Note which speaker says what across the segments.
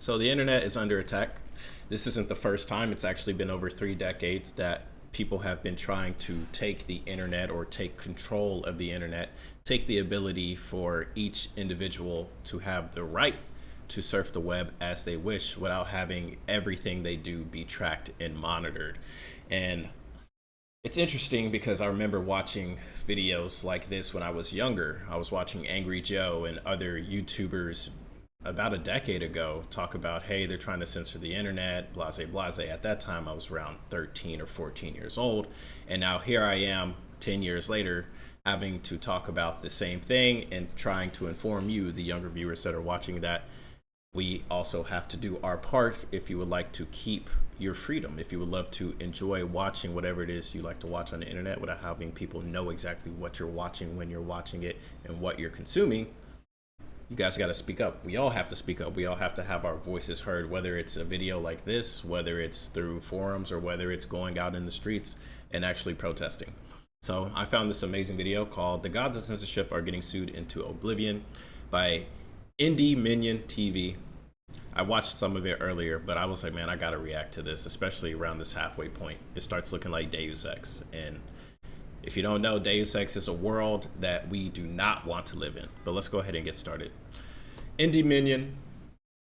Speaker 1: So the internet is under attack. This isn't the first time. It's actually been over 3 decades that people have been trying to take the internet or take control of the internet, take the ability for each individual to have the right to surf the web as they wish without having everything they do be tracked and monitored. And it's interesting because I remember watching videos like this when I was younger. I was watching Angry Joe and other YouTubers about a decade ago talk about, hey, they're trying to censor the internet, blase, blase. At that time, I was around 13 or 14 years old. And now here I am 10 years later, having to talk about the same thing and trying to inform you, the younger viewers that are watching, that we also have to do our part if you would like to keep your freedom, if you would love to enjoy watching whatever it is you like to watch on the internet without having people know exactly what you're watching, when you're watching it, and what you're consuming. You guys got to speak up. We all have to speak up. We all have to have our voices heard, whether it's a video like this, whether it's through forums, or whether it's going out in the streets and actually protesting. So I found this amazing video called "The Gods of Censorship Are Getting Sued into Oblivion" by ENDYMIONtv. I watched some of it earlier, but I was like, man, I got to react to this, especially around this halfway point. It starts looking like Deus Ex. And if you don't know, Deus Ex is a world that we do not want to live in. But let's go ahead and get started. ENDYMION,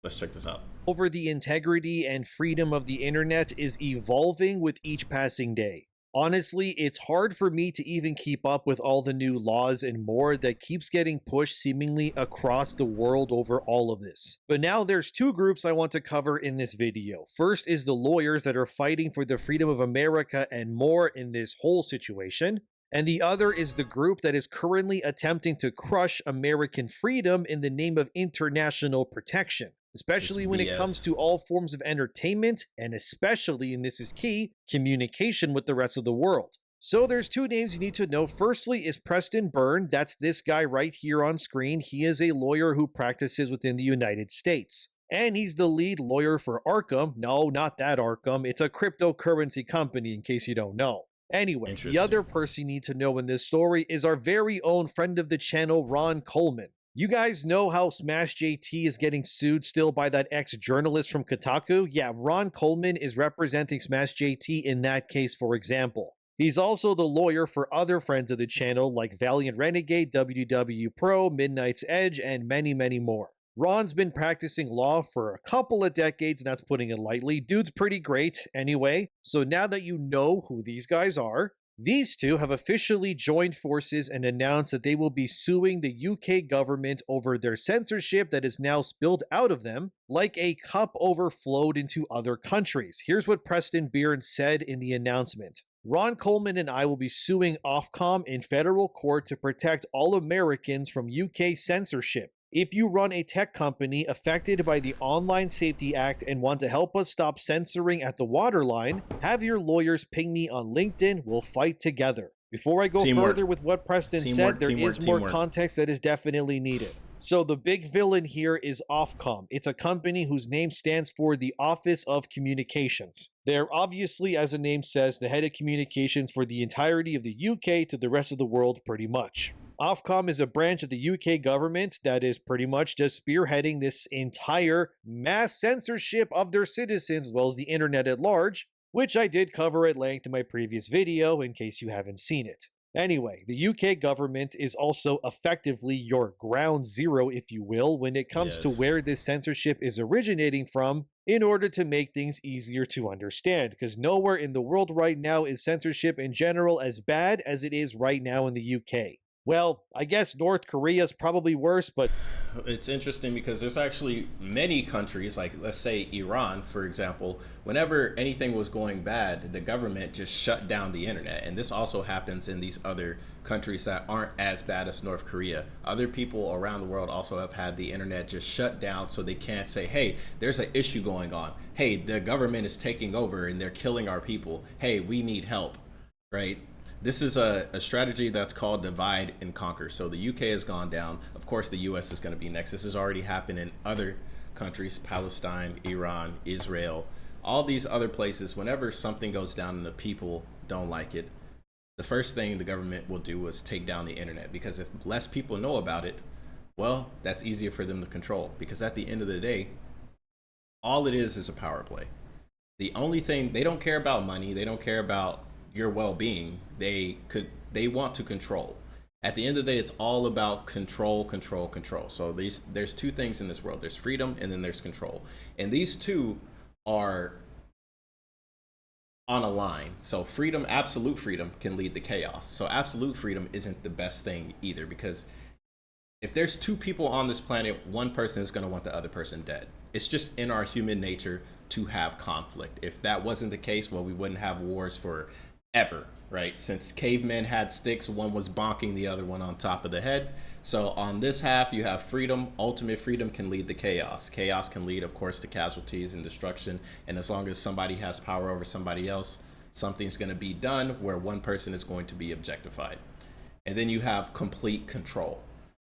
Speaker 1: let's check this out.
Speaker 2: Over the integrity and freedom of the internet is evolving with each passing day. Honestly, it's hard for me to even keep up with all the new laws and more that keeps getting pushed seemingly across the world over all of this. But now there's two groups I want to cover in this video. First is the lawyers that are fighting for the freedom of America and more in this whole situation. And the other is the group that is currently attempting to crush American freedom in the name of international protection, especially when it comes to all forms of entertainment, and especially, and this is key, communication with the rest of the world. So there's two names you need to know. Firstly is Preston Byrne. That's this guy right here on screen. He is a lawyer who practices within the United States. And he's the lead lawyer for Arkham. No, not that Arkham. It's a cryptocurrency company, in case you don't know. Anyway, the other person you need to know in this story is our very own friend of the channel, Ron Coleman. You guys know how Smash JT is getting sued still by that ex-journalist from Kotaku? Yeah, Ron Coleman is representing Smash JT in that case, for example. He's also the lawyer for other friends of the channel like Valiant Renegade, WW Pro, Midnight's Edge, and many, many more. Ron's been practicing law for a couple of decades, and that's putting it lightly. Dude's pretty great anyway. So now that you know who these guys are, these two have officially joined forces and announced that they will be suing the UK government over their censorship that is now spilled out of them like a cup overflowed into other countries. Here's what Preston Byrne said in the announcement. Ron Coleman and I will be suing Ofcom in federal court to protect all Americans from UK censorship. If you run a tech company affected by the Online Safety Act and want to help us stop censoring at the waterline, have your lawyers ping me on LinkedIn. We'll fight together. Before I go further with what Preston said, there is more context that is definitely needed. So the big villain here is Ofcom. It's a company whose name stands for the Office of Communications. They're obviously, as the name says, the head of communications for the entirety of the UK to the rest of the world pretty much. Ofcom is a branch of the UK government that is pretty much just spearheading this entire mass censorship of their citizens as well as the internet at large, which I did cover at length in my previous video in case you haven't seen it. Anyway, the UK government is also effectively your ground zero, if you will, when it comes to where this censorship is originating from in order to make things easier to understand, because nowhere in the world right now is censorship in general as bad as it is right now in the UK. Well, I guess North Korea is probably worse, but
Speaker 1: it's interesting because there's actually many countries, like let's say Iran, for example, whenever anything was going bad, the government just shut down the internet. And this also happens in these other countries that aren't as bad as North Korea. Other people around the world also have had the internet just shut down so they can't say, hey, there's an issue going on. Hey, the government is taking over and they're killing our people. Hey, we need help, right? This is a strategy that's called divide and conquer. So the UK has gone down. Of course, the US is going to be next. This has already happened in other countries, Palestine, Iran, Israel, all these other places. Whenever something goes down and the people don't like it, the first thing the government will do is take down the internet, because if less people know about it, well, that's easier for them to control, because at the end of the day, All it is a power play. The only thing, they don't care about money, they don't care about your well-being. They want to control. At the end of the day, it's all about control, control, control. So there's two things in this world. There's freedom and then there's control. And these two are on a line. So freedom, absolute freedom, can lead to chaos. So absolute freedom isn't the best thing either, because if there's two people on this planet, one person is going to want the other person dead. It's just in our human nature to have conflict. If that wasn't the case, well, we wouldn't have wars for ever, right? Since cavemen had sticks, one was bonking the other one on top of the head. So on this half, you have freedom. Ultimate freedom can lead to chaos. Chaos can lead, of course, to casualties and destruction. And as long as somebody has power over somebody else, something's going to be done where one person is going to be objectified. And then you have complete control.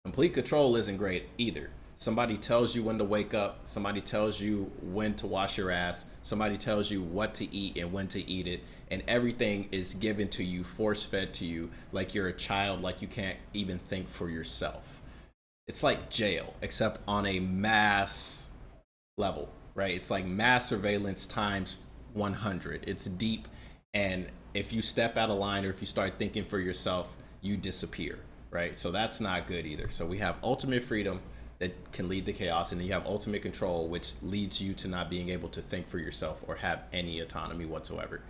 Speaker 1: Complete control isn't great either. Somebody tells you when to wake up. Somebody tells you when to wash your ass. Somebody tells you what to eat and when to eat it. And everything is given to you, force-fed to you, like you're a child, like you can't even think for yourself. It's like jail, except on a mass level, right? It's like mass surveillance times 100. It's deep. And if you step out of line or if you start thinking for yourself, you disappear, right? So that's not good either. So we have ultimate freedom that can lead to chaos, and then you have ultimate control, which leads you to not being able to think for yourself or have any autonomy whatsoever.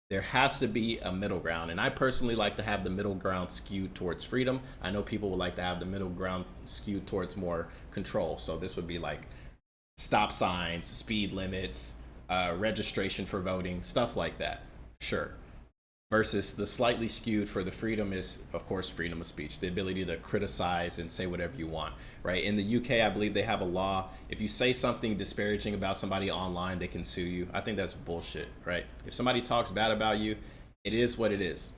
Speaker 1: There has to be a middle ground, and I personally like to have the middle ground skewed towards freedom. I know people would like to have the middle ground skewed towards more control. So this would be like stop signs, speed limits, registration for voting, stuff like that. Sure. Versus the slightly skewed for the freedom is, of course, freedom of speech, the ability to criticize and say whatever you want, right? In the UK, I believe they have a law. If you say something disparaging about somebody online, they can sue you. I think that's bullshit, right? If somebody talks bad about you, it is what it is.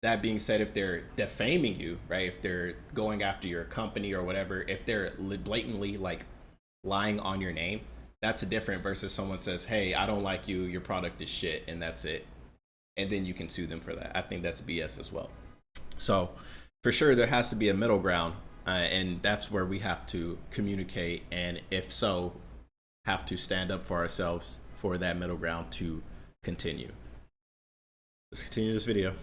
Speaker 1: That being said, if they're defaming you, right? If they're going after your company or whatever, if they're blatantly like lying on your name, that's different versus someone says, hey, I don't like you, your product is shit, and that's it. And then you can sue them for that. I think that's BS as well. So for sure, there has to be a middle ground. And that's where we have to communicate. And if so, have to stand up for ourselves for that middle ground to continue. Let's continue this video.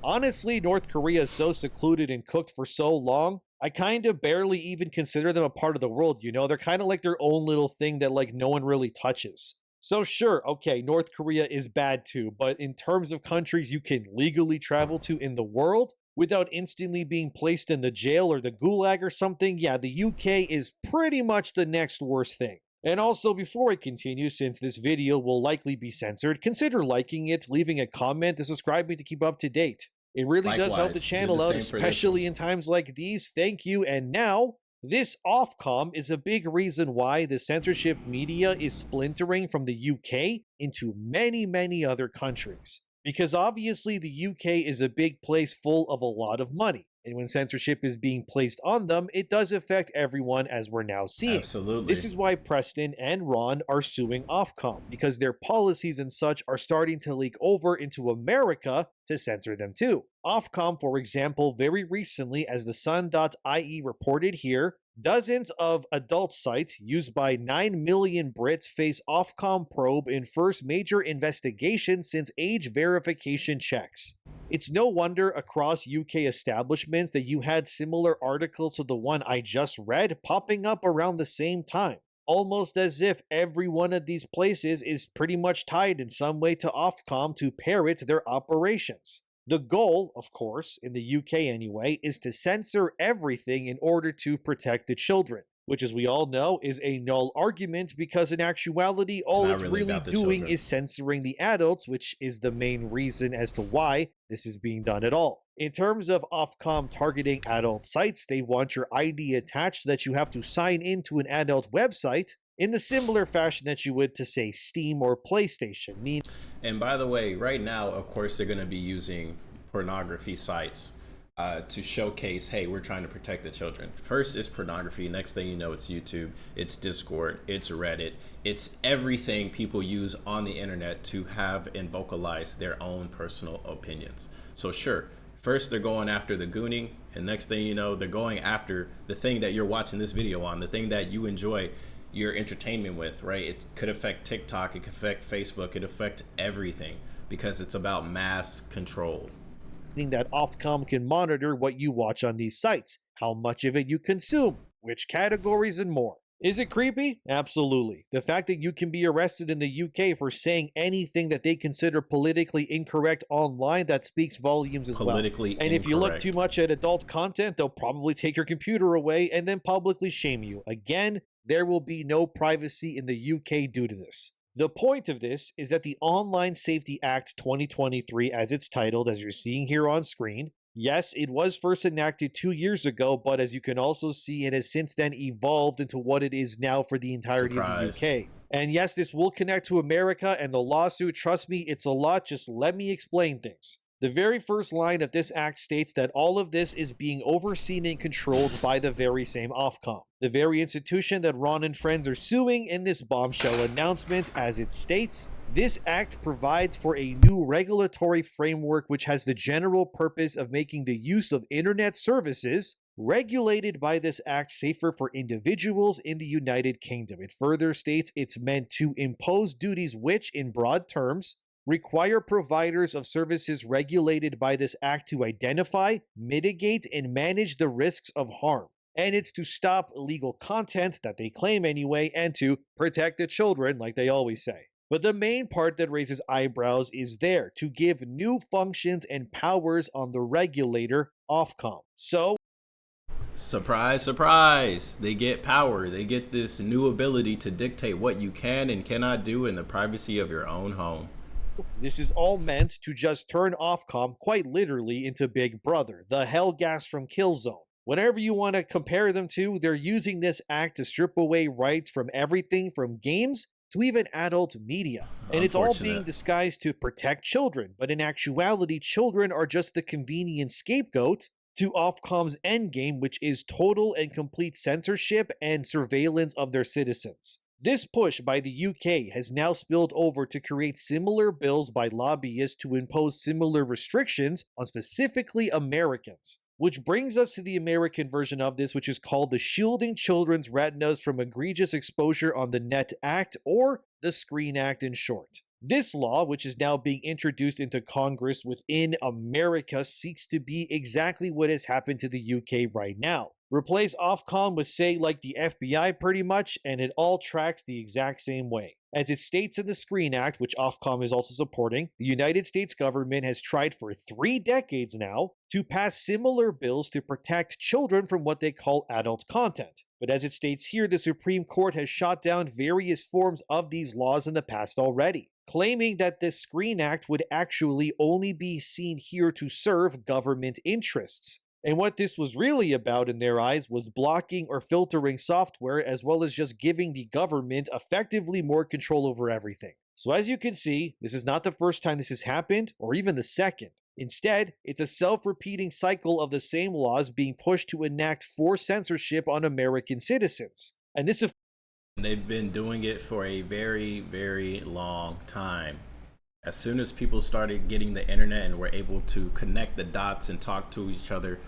Speaker 2: Honestly, North Korea is so secluded and cooked for so long, I kind of barely even consider them a part of the world, you know? They're kind of like their own little thing that like no one really touches. So sure, okay, North Korea is bad too, but in terms of countries you can legally travel to in the world without instantly being placed in the jail or the gulag or something, yeah, the UK is pretty much the next worst thing. And also, before I continue, since this video will likely be censored, consider liking it, leaving a comment, and subscribing to keep up to date. It really does help the
Speaker 1: Likewise, do
Speaker 2: channel
Speaker 1: the
Speaker 2: out,
Speaker 1: same for this one.
Speaker 2: especially in times like these. Thank you. And now, this Ofcom is a big reason why the censorship media is splintering from the UK into many, many other countries. Because obviously, the UK is a big place full of a lot of money. And when censorship is being placed on them, it does affect everyone, as we're now seeing. This
Speaker 1: Absolutely.
Speaker 2: is why Preston and Ron are suing Ofcom, because their policies and such are starting to leak over into America to censor them too. Ofcom, for example, very recently, as the Sun.ie reported here, dozens of adult sites used by 9 million Brits face Ofcom probe in first major investigation since age verification checks. It's no wonder across UK establishments that you had similar articles to the one I just read popping up around the same time, almost as if every one of these places is pretty much tied in some way to Ofcom to parrot their operations. The goal, of course, in the UK anyway, is to censor everything in order to protect the children, which, as we all know, is a null argument because in actuality,
Speaker 1: It's
Speaker 2: all
Speaker 1: not
Speaker 2: it's
Speaker 1: really
Speaker 2: really
Speaker 1: about the
Speaker 2: doing
Speaker 1: children.
Speaker 2: is censoring the adults, which is the main reason as to why this is being done at all. In terms of Ofcom targeting adult sites, they want your ID attached so that you have to sign into an adult website in the similar fashion that you would to, say, Steam or PlayStation, meaning
Speaker 1: And by the way, right now, of course, they're going to be using pornography sites to showcase, hey, we're trying to protect the children. First is pornography. Next thing you know, it's YouTube, it's Discord, it's Reddit, it's everything people use on the internet to have and vocalize their own personal opinions. So sure, first they're going after the gooning, and next thing you know, they're going after the thing that you're watching this video on, the thing that you enjoy. your entertainment with, right? It could affect TikTok, it could affect Facebook, it could affect everything because it's about mass control.
Speaker 2: That Ofcom can monitor what you watch on these sites, how much of it you consume, which categories, and more. Is it creepy? Absolutely. The fact that you can be arrested in the UK for saying anything that they consider politically incorrect online, that speaks volumes as well.
Speaker 1: Politically
Speaker 2: And if you look too
Speaker 1: incorrect.
Speaker 2: much at adult content, they'll probably take your computer away and then publicly shame you. Again, there will be no privacy in the UK due to this. The point of this is that the Online Safety Act 2023, as it's titled, as you're seeing here on screen, yes, it was first enacted 2 years ago, but as you can also see, it has since then evolved into what it is now for the entirety of the
Speaker 1: Surprise.
Speaker 2: UK. And yes, this will connect to America and the lawsuit. Trust me, it's a lot. Just let me explain things. The very first line of this act states that all of this is being overseen and controlled by the very same Ofcom, the very institution that Ron and friends are suing in this bombshell announcement. As it states, this act provides for a new regulatory framework which has the general purpose of making the use of internet services regulated by this act safer for individuals in the United Kingdom. It further states it's meant to impose duties which, in broad terms, require providers of services regulated by this act to identify, mitigate, and manage the risks of harm. And it's to stop illegal content, that they claim anyway, and to protect the children, like they always say. But the main part that raises eyebrows is there to give new functions and powers on the regulator, Ofcom. So,
Speaker 1: Surprise, surprise. They get power. They get this new ability to dictate what you can and cannot do in the privacy of your own home.
Speaker 2: this is all meant to just turn Ofcom quite literally into Big Brother, the Hellgas from Killzone. Whatever you want to compare them to, they're using this act to strip away rights from everything from games to even adult media. And it's all being
Speaker 1: Unfortunate.
Speaker 2: disguised to protect children, but in actuality, children are just the convenient scapegoat to Ofcom's endgame, which is total and complete censorship and surveillance of their citizens. This push by the UK has now spilled over to create similar bills by lobbyists to impose similar restrictions on specifically Americans. Which brings us to the American version of this, which is called the Shielding Children's Retinas from Egregious Exposure on the Net Act, or the Screen Act in short. This law, which is now being introduced into Congress within America, seeks to be exactly what has happened to the UK right now. Replace Ofcom with, say, like the FBI pretty much, and it all tracks the exact same way. As it states in the Screen Act, which Ofcom is also supporting, the United States government has tried for 3 decades now to pass similar bills to protect children from what they call adult content. But as it states here, the Supreme Court has shot down various forms of these laws in the past already, claiming that this Screen Act would actually only be seen here to serve government interests. And what this was really about in their eyes was blocking or filtering software, as well as just giving the government effectively more control over everything. So, as you can see, this is not the first time this has happened, or even the second. Instead, it's a self repeating cycle of the same laws being pushed to enact forced censorship on American citizens. And this
Speaker 1: They've been doing it for a very, very long time. As soon as people started getting the internet and were able to connect the dots and talk to each other,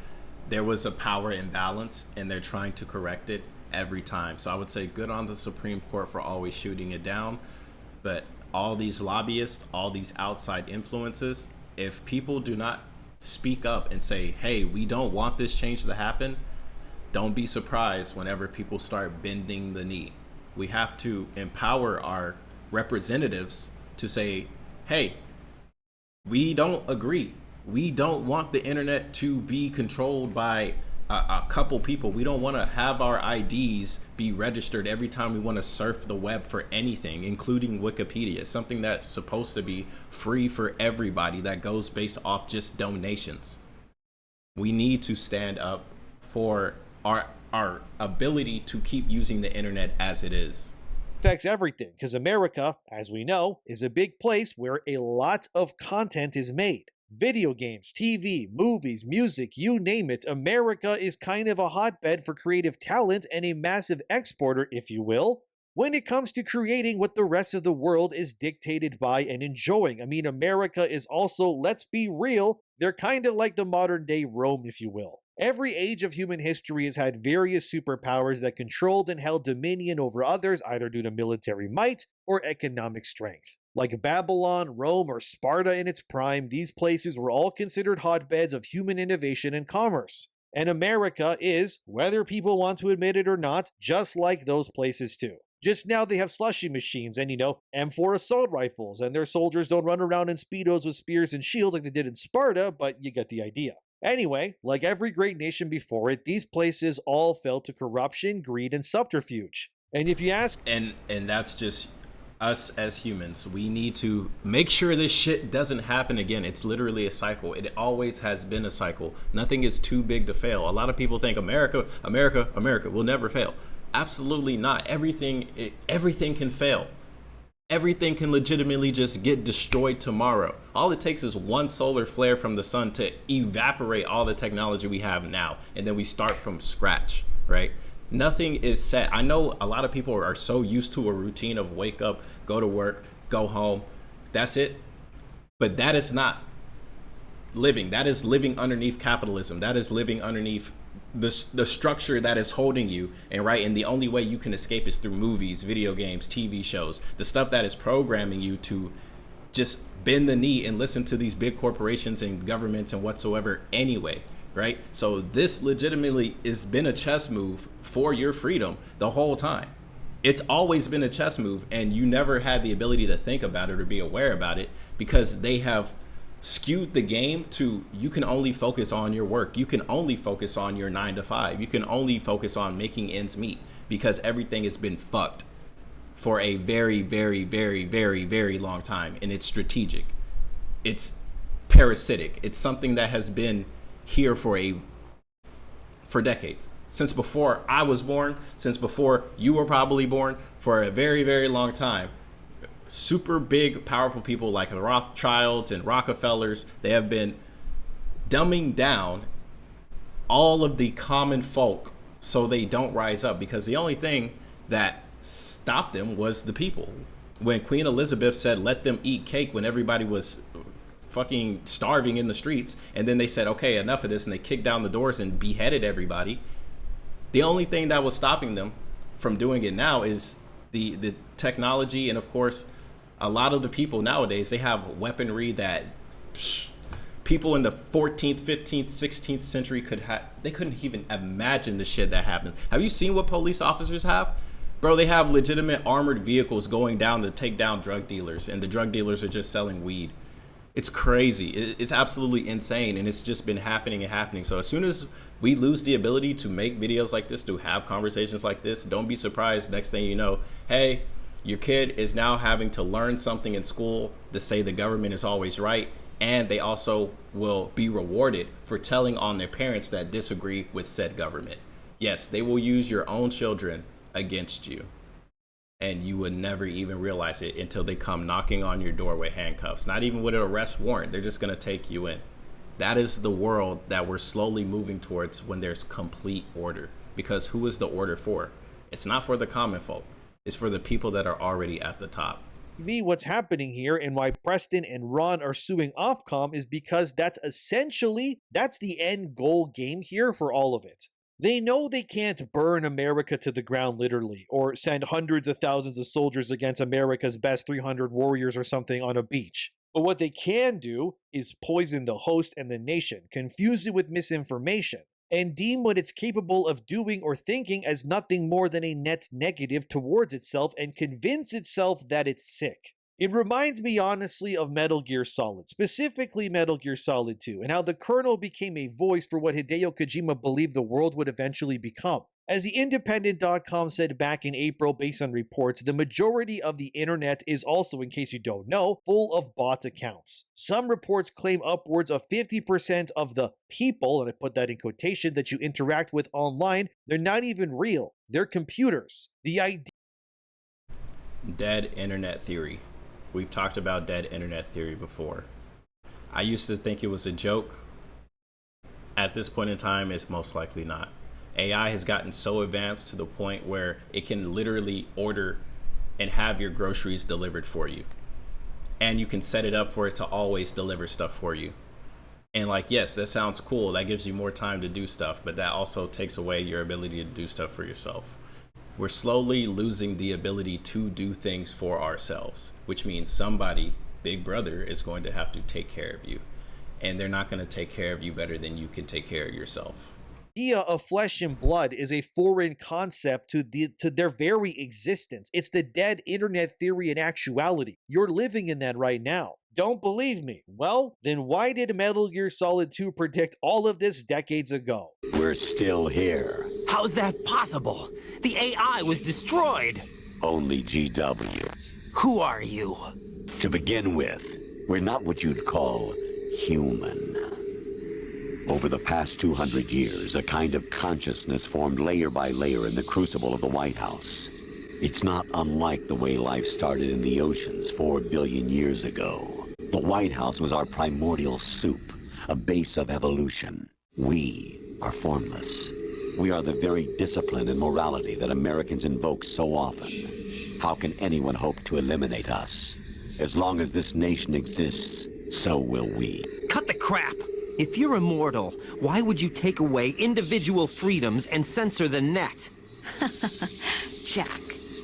Speaker 1: there was a power imbalance, and they're trying to correct it every time. So I would say good on the Supreme Court for always shooting it down. But all these lobbyists, all these outside influences, if people do not speak up and say, hey, we don't want this change to happen, don't be surprised whenever people start bending the knee. We have to empower our representatives to say, hey, we don't agree. We don't want the internet to be controlled by a couple people. We don't want to have our IDs be registered every time we want to surf the web for anything, including Wikipedia, something that's supposed to be free for everybody, that goes based off just donations. We need to stand up for our ability to keep using the internet as it is.
Speaker 2: affects everything, because America, as we know, is a big place where a lot of content is made. Video games, TV, movies, music, you name it. America is kind of a hotbed for creative talent and a massive exporter, if you will, when it comes to creating what the rest of the world is dictated by and enjoying. America is also, let's be real, they're kind of like the modern day Rome, if you will. Every age of human history has had various superpowers that controlled and held dominion over others, either due to military might or economic strength. Like Babylon, Rome, or Sparta in its prime, these places were all considered hotbeds of human innovation and commerce. And America is, whether people want to admit it or not, just like those places too. Just now they have slushy machines and, M4 assault rifles, and their soldiers don't run around in Speedos with spears and shields like they did in Sparta, but you get the idea. Anyway, like every great nation before it, these places all fell to corruption, greed, and subterfuge. And if you ask,
Speaker 1: And that's just us as humans. We need to make sure this shit doesn't happen again. It's literally a cycle. It always has been a cycle. Nothing is too big to fail. A lot of people think America will never fail. Absolutely not. Everything can fail. Everything can legitimately just get destroyed tomorrow. All it takes is one solar flare from the sun to evaporate all the technology we have now, and then we start from scratch, right? Nothing is set. I know a lot of people are so used to a routine of wake up, go to work, go home. That's it. But that is not living. That is living underneath capitalism. That is living underneath the structure that is holding you, and the only way you can escape is through movies, video games, TV shows, the stuff that is programming you to just bend the knee and listen to these big corporations and governments and whatsoever anyway, right? So this legitimately has been a chess move for your freedom the whole time. It's always been a chess move, and you never had the ability to think about it or be aware about it because they have skewed the game to you can only focus on your work. You can only focus on your 9 to 5. You can only focus on making ends meet because everything has been fucked for a very, very, very, very, very long time. And it's strategic. It's parasitic. It's something that has been here for decades. Since before I was born, since before you were probably born, for a very, very long time. Super big, powerful people like the Rothschilds and Rockefellers, they have been dumbing down all of the common folk so they don't rise up, because the only thing that stopped them was the people. When Queen Elizabeth said, let them eat cake when everybody was fucking starving in the streets, and then they said, okay, enough of this, and they kicked down the doors and beheaded everybody. The only thing that was stopping them from doing it now is the technology, and of course, a lot of the people nowadays, they have weaponry that people in the 14th, 15th, 16th century they couldn't even imagine the shit that happened. Have you seen what police officers have? Bro, they have legitimate armored vehicles going down to take down drug dealers, and the drug dealers are just selling weed. It's crazy. It's absolutely insane, and it's just been happening and happening. So as soon as we lose the ability to make videos like this, to have conversations like this, don't be surprised. Next thing you know, hey, your kid is now having to learn something in school to say the government is always right, and they also will be rewarded for telling on their parents that disagree with said government. Yes, they will use your own children against you, and you would never even realize it until they come knocking on your door with handcuffs. Not even with an arrest warrant. They're just going to take you in. That is the world that we're slowly moving towards when there's complete order. Because who is the order for? It's not for the common folk. It's for the people that are already at the top.
Speaker 2: Me, what's happening here and why Preston and Ron are suing Ofcom is because that's the end goal game here for all of it. They know they can't burn America to the ground literally, or send hundreds of thousands of soldiers against America's best 300 warriors or something on a beach. But what they can do is poison the host and the nation, confuse it with misinformation, and deem what it's capable of doing or thinking as nothing more than a net negative towards itself and convince itself that it's sick. It reminds me honestly of Metal Gear Solid, specifically Metal Gear Solid 2, and how the Colonel became a voice for what Hideo Kojima believed the world would eventually become. As the Independent.com said back in April based on reports, the majority of the internet is also, in case you don't know, full of bot accounts. Some reports claim upwards of 50% of the people, and I put that in quotation, that you interact with online, they're not even real. They're computers. The idea
Speaker 1: Dead internet theory. We've talked about dead internet theory before. I used to think it was a joke. At this point in time, it's most likely not. AI has gotten so advanced to the point where it can literally order and have your groceries delivered for you. And you can set it up for it to always deliver stuff for you. And like, yes, that sounds cool. That gives you more time to do stuff, but that also takes away your ability to do stuff for yourself. We're slowly losing the ability to do things for ourselves, which means somebody, Big Brother, is going to have to take care of you. And they're not going to take care of you better than you can take care of yourself.
Speaker 2: The idea of flesh and blood is a foreign concept to their very existence. It's the dead internet theory in actuality. You're living in that right now. Don't believe me? Well, then why did Metal Gear Solid 2 predict all of this decades ago?
Speaker 3: We're still here.
Speaker 4: How's that possible? The AI was destroyed.
Speaker 3: Only GW.
Speaker 4: Who are you?
Speaker 3: To begin with, we're not what you'd call human. Over the past 200 years, a kind of consciousness formed layer by layer in the crucible of the White House. It's not unlike the way life started in the oceans 4 billion years ago. The White House was our primordial soup, a base of evolution. We are formless. We are the very discipline and morality that Americans invoke so often. How can anyone hope to eliminate us? As long as this nation exists, so will we.
Speaker 4: Cut the crap! If you're immortal, why would you take away individual freedoms and censor the net?
Speaker 5: Jack,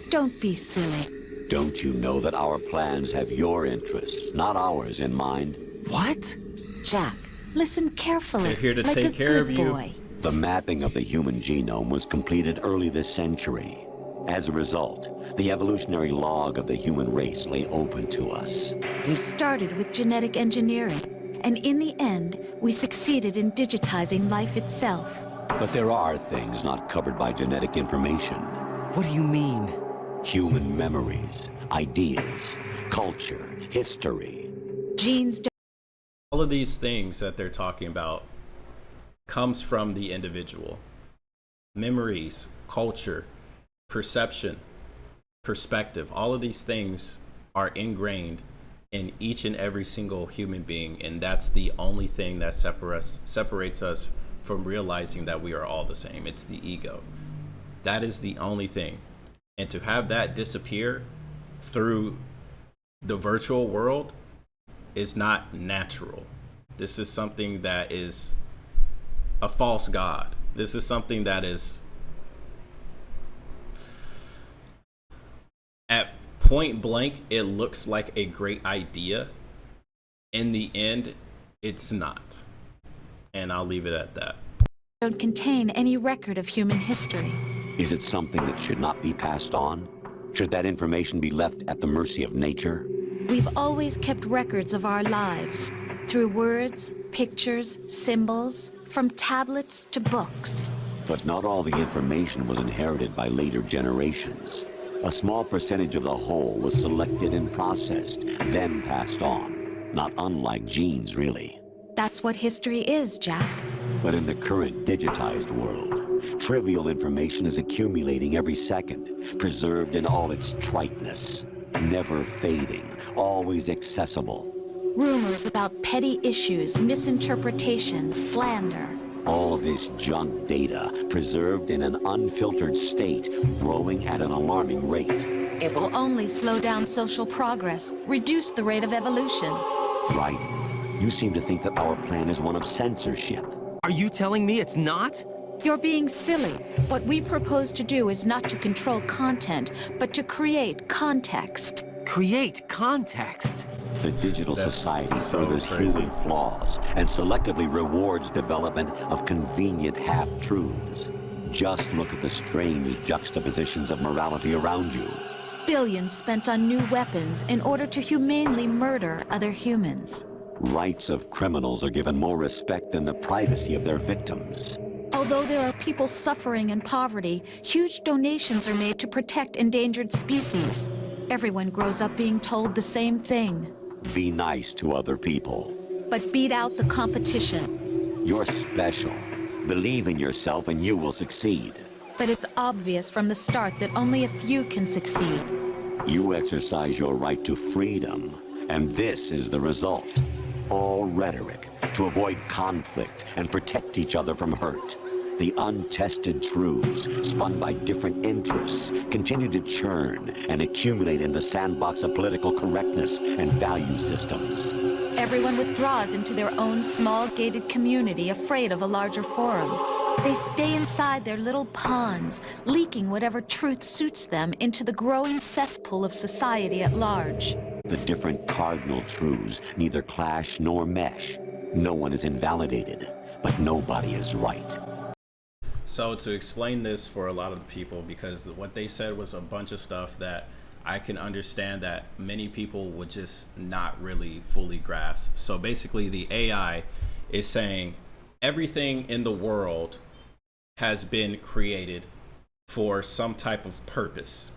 Speaker 5: don't be silly.
Speaker 3: Don't you know that our plans have your interests, not ours, in mind?
Speaker 4: What?
Speaker 5: Jack, listen carefully.
Speaker 1: They're here to
Speaker 5: like
Speaker 1: take
Speaker 5: a
Speaker 1: care
Speaker 5: good
Speaker 1: of you.
Speaker 5: boy.
Speaker 3: The mapping of the human genome was completed early this century. As a result, the evolutionary log of the human race lay open to us.
Speaker 5: We started with genetic engineering, and in the end, we succeeded in digitizing life itself.
Speaker 3: But there are things not covered by genetic information.
Speaker 4: What do you mean?
Speaker 3: Human memories, ideas, culture, history.
Speaker 5: Genes don't
Speaker 1: All of these things that they're talking about comes from the individual. Memories, culture, perception, perspective, all of these things are ingrained in each and every single human being, and that's the only thing that separates us from realizing that we are all the same. It's the ego. That is the only thing. And to have that disappear through the virtual world is not natural. This is something that is a false god. This is something that is at point blank, it looks like a great idea. In the end, it's not. And I'll leave it at that.
Speaker 5: contain any record of human history.
Speaker 3: Is it something that should not be passed on? Should that information be left at the mercy of nature?
Speaker 5: We've always kept records of our lives through words, pictures, symbols, from tablets to books.
Speaker 3: But not all the information was inherited by later generations. A small percentage of the whole was selected and processed, then passed on. Not unlike genes, really.
Speaker 5: That's what history is, Jack.
Speaker 3: But in the current digitized world, trivial information is accumulating every second, preserved in all its triteness, never fading, always accessible.
Speaker 5: Rumors about petty issues, misinterpretations, slander.
Speaker 3: All of this junk data, preserved in an unfiltered state, growing at an alarming rate.
Speaker 5: It will only slow down social progress, reduce the rate of evolution.
Speaker 3: Right. You seem to think that our plan is one of censorship.
Speaker 4: Are you telling me it's not?
Speaker 5: You're being silly. What we propose to do is not to control content, but to create context.
Speaker 4: Create context.
Speaker 3: The digital
Speaker 1: That's
Speaker 3: society
Speaker 1: so
Speaker 3: furthers
Speaker 1: crazy.
Speaker 3: human flaws and selectively rewards development of convenient half-truths. Just look at the strange juxtapositions of morality around you.
Speaker 5: Billions spent on new weapons in order to humanely murder other humans.
Speaker 3: Rights of criminals are given more respect than the privacy of their victims.
Speaker 5: Although there are people suffering in poverty, huge donations are made to protect endangered species. Everyone grows up being told the same thing.
Speaker 3: Be nice to other people.
Speaker 5: But beat out the competition.
Speaker 3: You're special. Believe in yourself and you will succeed.
Speaker 5: But it's obvious from the start that only a few can succeed.
Speaker 3: You exercise your right to freedom, and this is the result. All rhetoric to avoid conflict and protect each other from hurt. The untested truths, spun by different interests, continue to churn and accumulate in the sandbox of political correctness and value systems.
Speaker 5: Everyone withdraws into their own small gated community, afraid of a larger forum. They stay inside their little ponds, leaking whatever truth suits them into the growing cesspool of society at large.
Speaker 3: The different cardinal truths neither clash nor mesh. No one is invalidated, but nobody is right.
Speaker 1: So to explain this for a lot of people, because what they said was a bunch of stuff that I can understand that many people would just not really fully grasp. So basically the AI is saying everything in the world has been created for some type of purpose.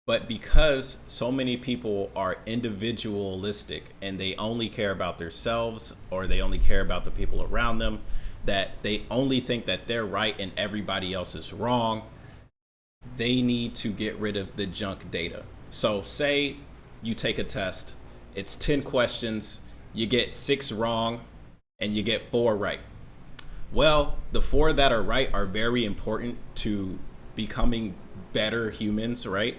Speaker 1: But because so many people are individualistic and they only care about themselves, or they only care about the people around them, that they only think that they're right and everybody else is wrong, they need to get rid of the junk data. So say you take a test, it's 10 questions, you get 6 wrong and you get 4 right. Well, the 4 that are right are very important to becoming better humans, right?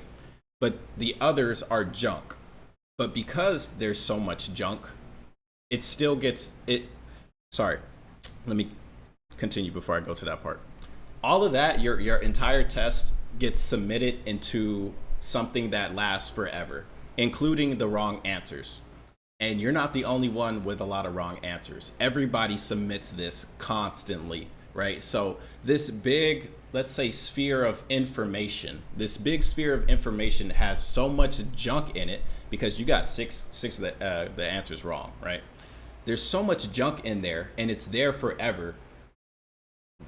Speaker 1: But the others are junk. But because there's so much junk, it still gets it. Sorry, let me continue before I go to that part. All of that, your entire test gets submitted into something that lasts forever, including the wrong answers. And you're not the only one with a lot of wrong answers. Everybody submits this constantly, right? So this big, let's say, sphere of information, this big sphere of information has so much junk in it because you got six of the answers wrong, right? There's so much junk in there and it's there forever.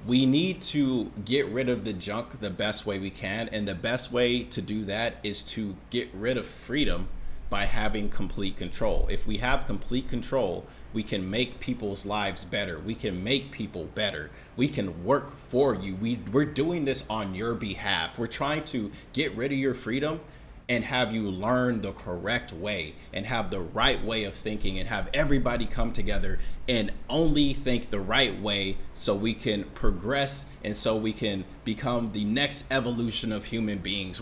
Speaker 1: We need to get rid of the junk the best way we can. And the best way to do that is to get rid of freedom by having complete control. If we have complete control, we can make people's lives better. We can make people better. We can work for you. We're doing this on your behalf. We're trying to get rid of your freedom and have you learn the correct way and have the right way of thinking and have everybody come together and only think the right way so we can progress and so we can become the next evolution of human beings.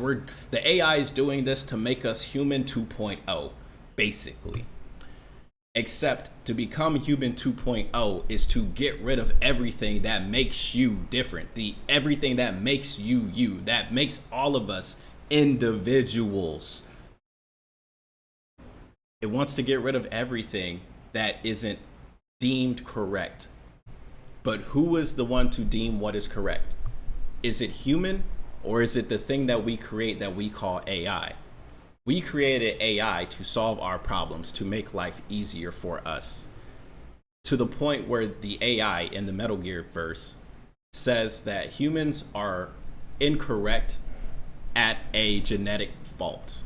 Speaker 1: The AI is doing this to make us human 2.0, basically. Except to become human 2.0 is to get rid of everything that makes you different, everything that makes you you, that makes all of us individuals. It wants to get rid of everything that isn't deemed correct. But who is the one to deem what is correct? Is it human, or is it the thing that we create that we call AI? We created AI to solve our problems, to make life easier for us. To the point where the AI in the Metal Gear verse says that humans are incorrect at a genetic fault.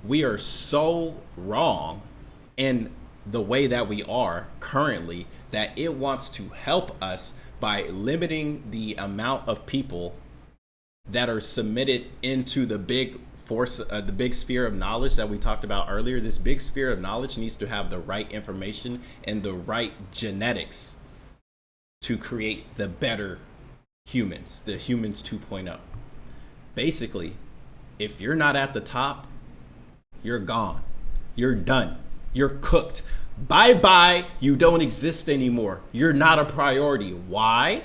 Speaker 1: We are so wrong in the way that we are currently that it wants to help us by limiting the amount of people that are submitted into the big the big sphere of knowledge that we talked about earlier. This big sphere of knowledge needs to have the right information and the right genetics to create the better humans, the humans 2.0. Basically, if you're not at the top, you're gone. You're done. You're cooked. Bye-bye. You don't exist anymore. You're not a priority. Why?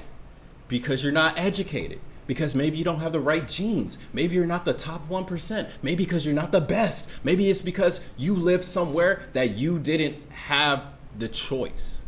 Speaker 1: Because you're not educated. Because maybe you don't have the right genes. Maybe you're not the top 1%. Maybe because you're not the best. Maybe it's because you live somewhere that you didn't have the choice.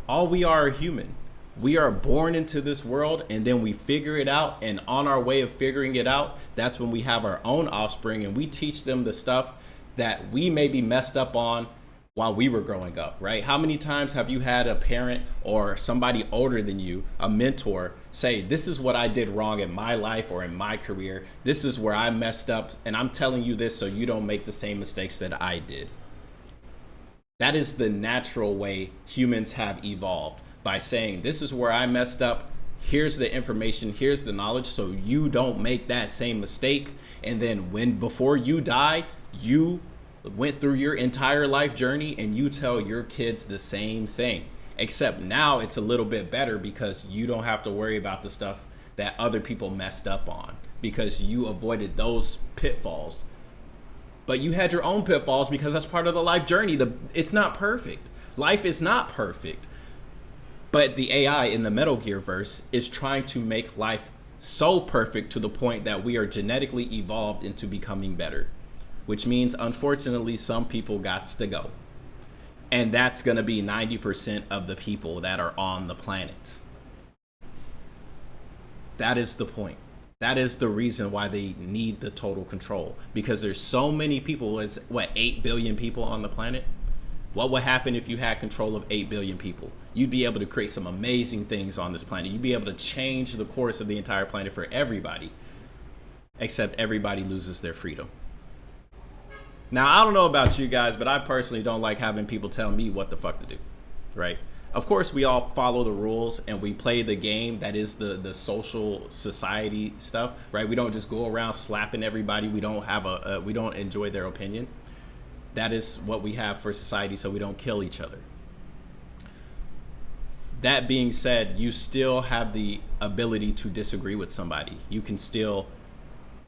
Speaker 1: All we are human. We are born into this world and then we figure it out, and on our way of figuring it out, that's when we have our own offspring and we teach them the stuff that we maybe messed up on while we were growing up, right? How many times have you had a parent or somebody older than you, a mentor, say, this is what I did wrong in my life or in my career. This is where I messed up and I'm telling you this so you don't make the same mistakes that I did. That is the natural way humans have evolved. By saying, this is where I messed up, here's the information, here's the knowledge, so you don't make that same mistake. And then before you die, you went through your entire life journey and you tell your kids the same thing. Except now it's a little bit better because you don't have to worry about the stuff that other people messed up on, because you avoided those pitfalls. But you had your own pitfalls because that's part of the life journey. It's not perfect. Life is not perfect. But the AI in the Metal Gear verse is trying to make life so perfect to the point that we are genetically evolved into becoming better, which means, unfortunately, some people gots to go. And that's going to be 90% of the people that are on the planet. That is the point. That is the reason why they need the total control, because there's so many people. It's 8 billion people on the planet. What would happen if you had control of 8 billion people? You'd be able to create some amazing things on this planet. You'd be able to change the course of the entire planet for everybody, except everybody loses their freedom. Now, I don't know about you guys, but I personally don't like having people tell me what the fuck to do, right? Of course, we all follow the rules and we play the game that is the social society stuff, right? We don't just go around slapping everybody. We don't have we don't enjoy their opinion. That is what we have for society, so we don't kill each other. That being said, you still have the ability to disagree with somebody. You can still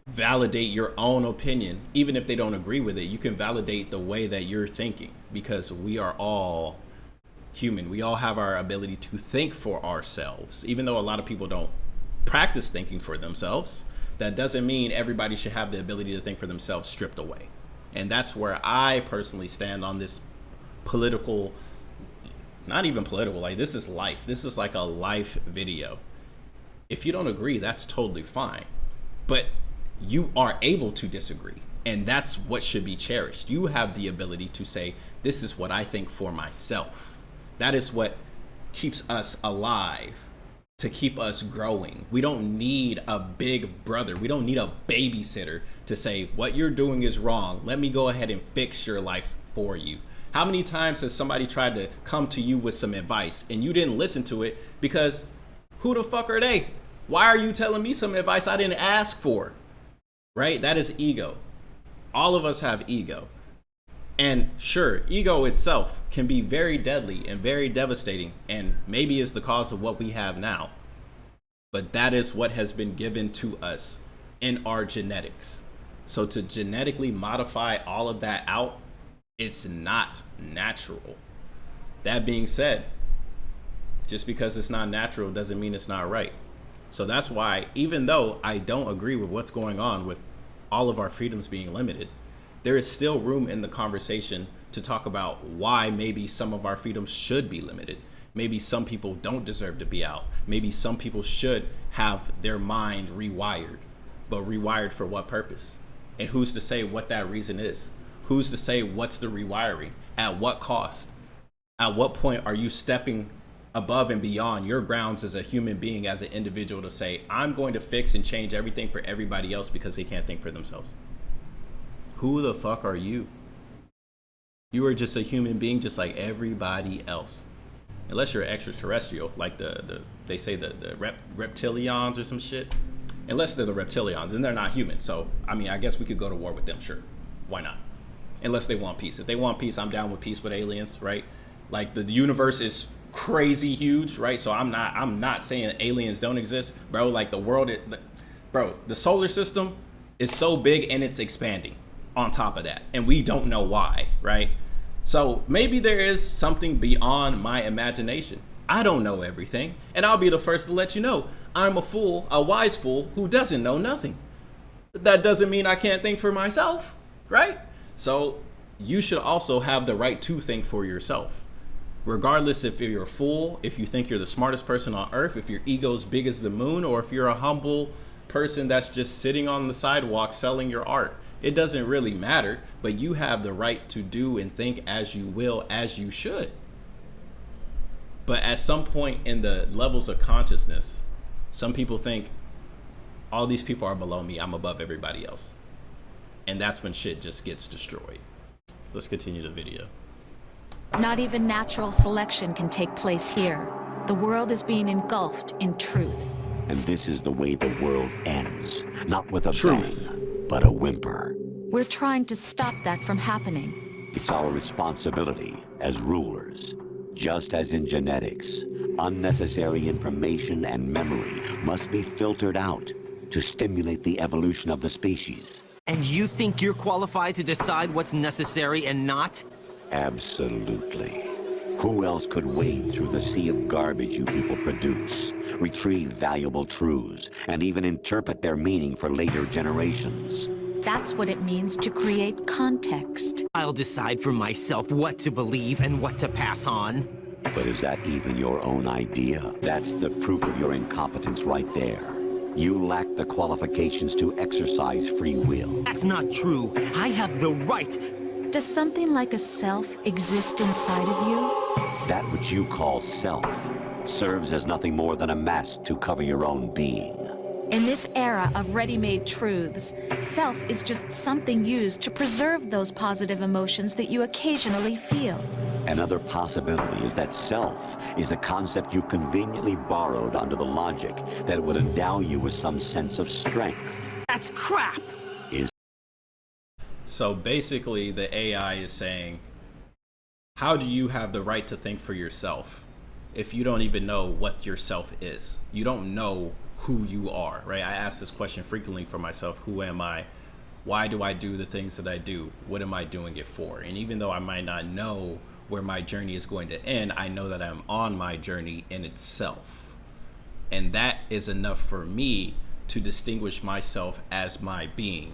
Speaker 1: validate your own opinion, even if they don't agree with it. You can validate the way that you're thinking, because we are all human. We all have our ability to think for ourselves, even though a lot of people don't practice thinking for themselves. That doesn't mean everybody should have the ability to think for themselves stripped away. And that's where I personally stand on this political, not even political, like this is life. This is like a life video. If you don't agree, that's totally fine. But you are able to disagree. And that's what should be cherished. You have the ability to say, this is what I think for myself. That is what keeps us alive, to keep us growing. We don't need a big brother. We don't need a babysitter to say, what you're doing is wrong. Let me go ahead and fix your life for you. How many times has somebody tried to come to you with some advice and you didn't listen to it because who the fuck are they? Why are you telling me some advice I didn't ask for? Right? That is ego. All of us have ego. And sure, ego itself can be very deadly and very devastating, and maybe is the cause of what we have now. But that is what has been given to us in our genetics. So to genetically modify all of that out, it's not natural. That being said, just because it's not natural doesn't mean it's not right. So that's why, even though I don't agree with what's going on with all of our freedoms being limited, there is still room in the conversation to talk about why maybe some of our freedoms should be limited. Maybe some people don't deserve to be out. Maybe some people should have their mind rewired, but rewired for what purpose? And who's to say what that reason is? Who's to say what's the rewiring? At what cost? At what point are you stepping above and beyond your grounds as a human being, as an individual, to say, I'm going to fix and change everything for everybody else because they can't think for themselves? Who the fuck are you? You are just a human being just like everybody else. Unless you're extraterrestrial, like they say the reptilians or some shit. Unless they're the reptilians, then they're not human. So, I mean, I guess we could go to war with them, sure. Why not? Unless they want peace. If they want peace, I'm down with peace with aliens, right? Like the universe is crazy huge, right? So I'm not saying aliens don't exist, bro. Like the world, the solar system is so big and it's expanding on top of that, and we don't know why, right? So maybe there is something beyond my imagination. I don't know everything, and I'll be the first to let you know I'm a fool, a wise fool who doesn't know nothing. But that doesn't mean I can't think for myself, right? So you should also have the right to think for yourself. Regardless if you're a fool, if you think you're the smartest person on earth, if your ego's big as the moon, or if you're a humble person that's just sitting on the sidewalk selling your art. It doesn't really matter, but you have the right to do and think as you will, as you should. But at some point in the levels of consciousness, some people think all these people are below me, I'm above everybody else. And that's when shit just gets destroyed. Let's continue the video.
Speaker 5: Not even natural selection can take place here. The world is being engulfed in truth.
Speaker 3: And this is the way the world ends. Not with a
Speaker 1: Truth.
Speaker 3: bang, but a whimper.
Speaker 5: We're trying to stop that from happening.
Speaker 3: It's our responsibility as rulers Just as in genetics, unnecessary information and memory must be filtered out to stimulate the evolution of the species.
Speaker 4: And you think you're qualified to decide what's necessary and not?
Speaker 3: Absolutely. Who else could wade through the sea of garbage you people produce, retrieve valuable truths, and even interpret their meaning for later generations?
Speaker 5: That's what it means to create context.
Speaker 4: I'll decide for myself what to believe and what to pass on.
Speaker 3: But is that even your own idea? That's the proof of your incompetence right there. You lack the qualifications to exercise free will.
Speaker 4: That's not true. I have the right.
Speaker 5: Does something like a self exist inside of you?
Speaker 3: That which you call self serves as nothing more than a mask to cover your own being.
Speaker 5: In this era of ready-made truths, self is just something used to preserve those positive emotions that you occasionally feel.
Speaker 3: Another possibility is that self is a concept you conveniently borrowed under the logic that it would endow you with some sense of strength.
Speaker 4: That's crap!
Speaker 1: So basically, the AI is saying, how do you have the right to think for yourself if you don't even know what yourself is? You don't know who you are, right? I ask this question frequently for myself. Who am I? Why do I do the things that I do? What am I doing it for? And even though I might not know where my journey is going to end, I know that I'm on my journey in itself. And that is enough for me to distinguish myself as my being.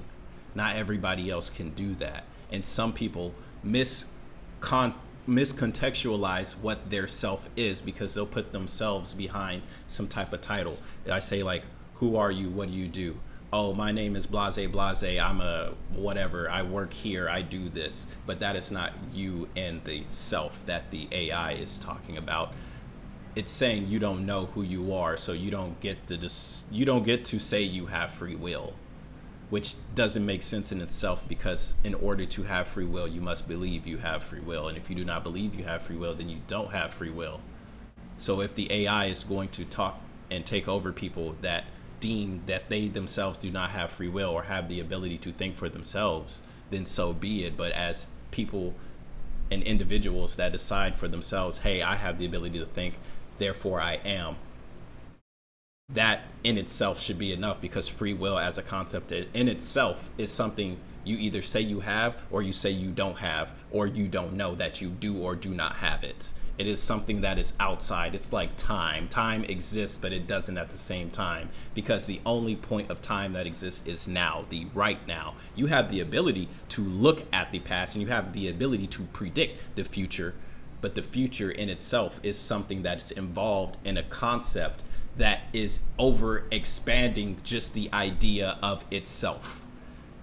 Speaker 1: Not everybody else can do that. And some people miscontextualize what their self is because they'll put themselves behind some type of title. I say, like, who are you? What do you do? Oh, my name is Blase Blase. I'm a whatever. I work here. I do this. But that is not you and the self that the AI is talking about. It's saying you don't know who you are, so you don't get to say you have free will, which doesn't make sense in itself, because in order to have free will, you must believe you have free will. And if you do not believe you have free will, then you don't have free will. So if the AI is going to talk and take over people that deem that they themselves do not have free will or have the ability to think for themselves, then so be it. But as people and individuals that decide for themselves, hey, I have the ability to think, therefore I am, that in itself should be enough, because free will as a concept in itself is something you either say you have, or you say you don't have, or you don't know that you do or do not have it. It is something that is outside. It's like time. Time exists, but it doesn't at the same time, because the only point of time that exists is now, the right now. You have the ability to look at the past, and you have the ability to predict the future, but the future in itself is something that's involved in a concept that is over expanding just the idea of itself.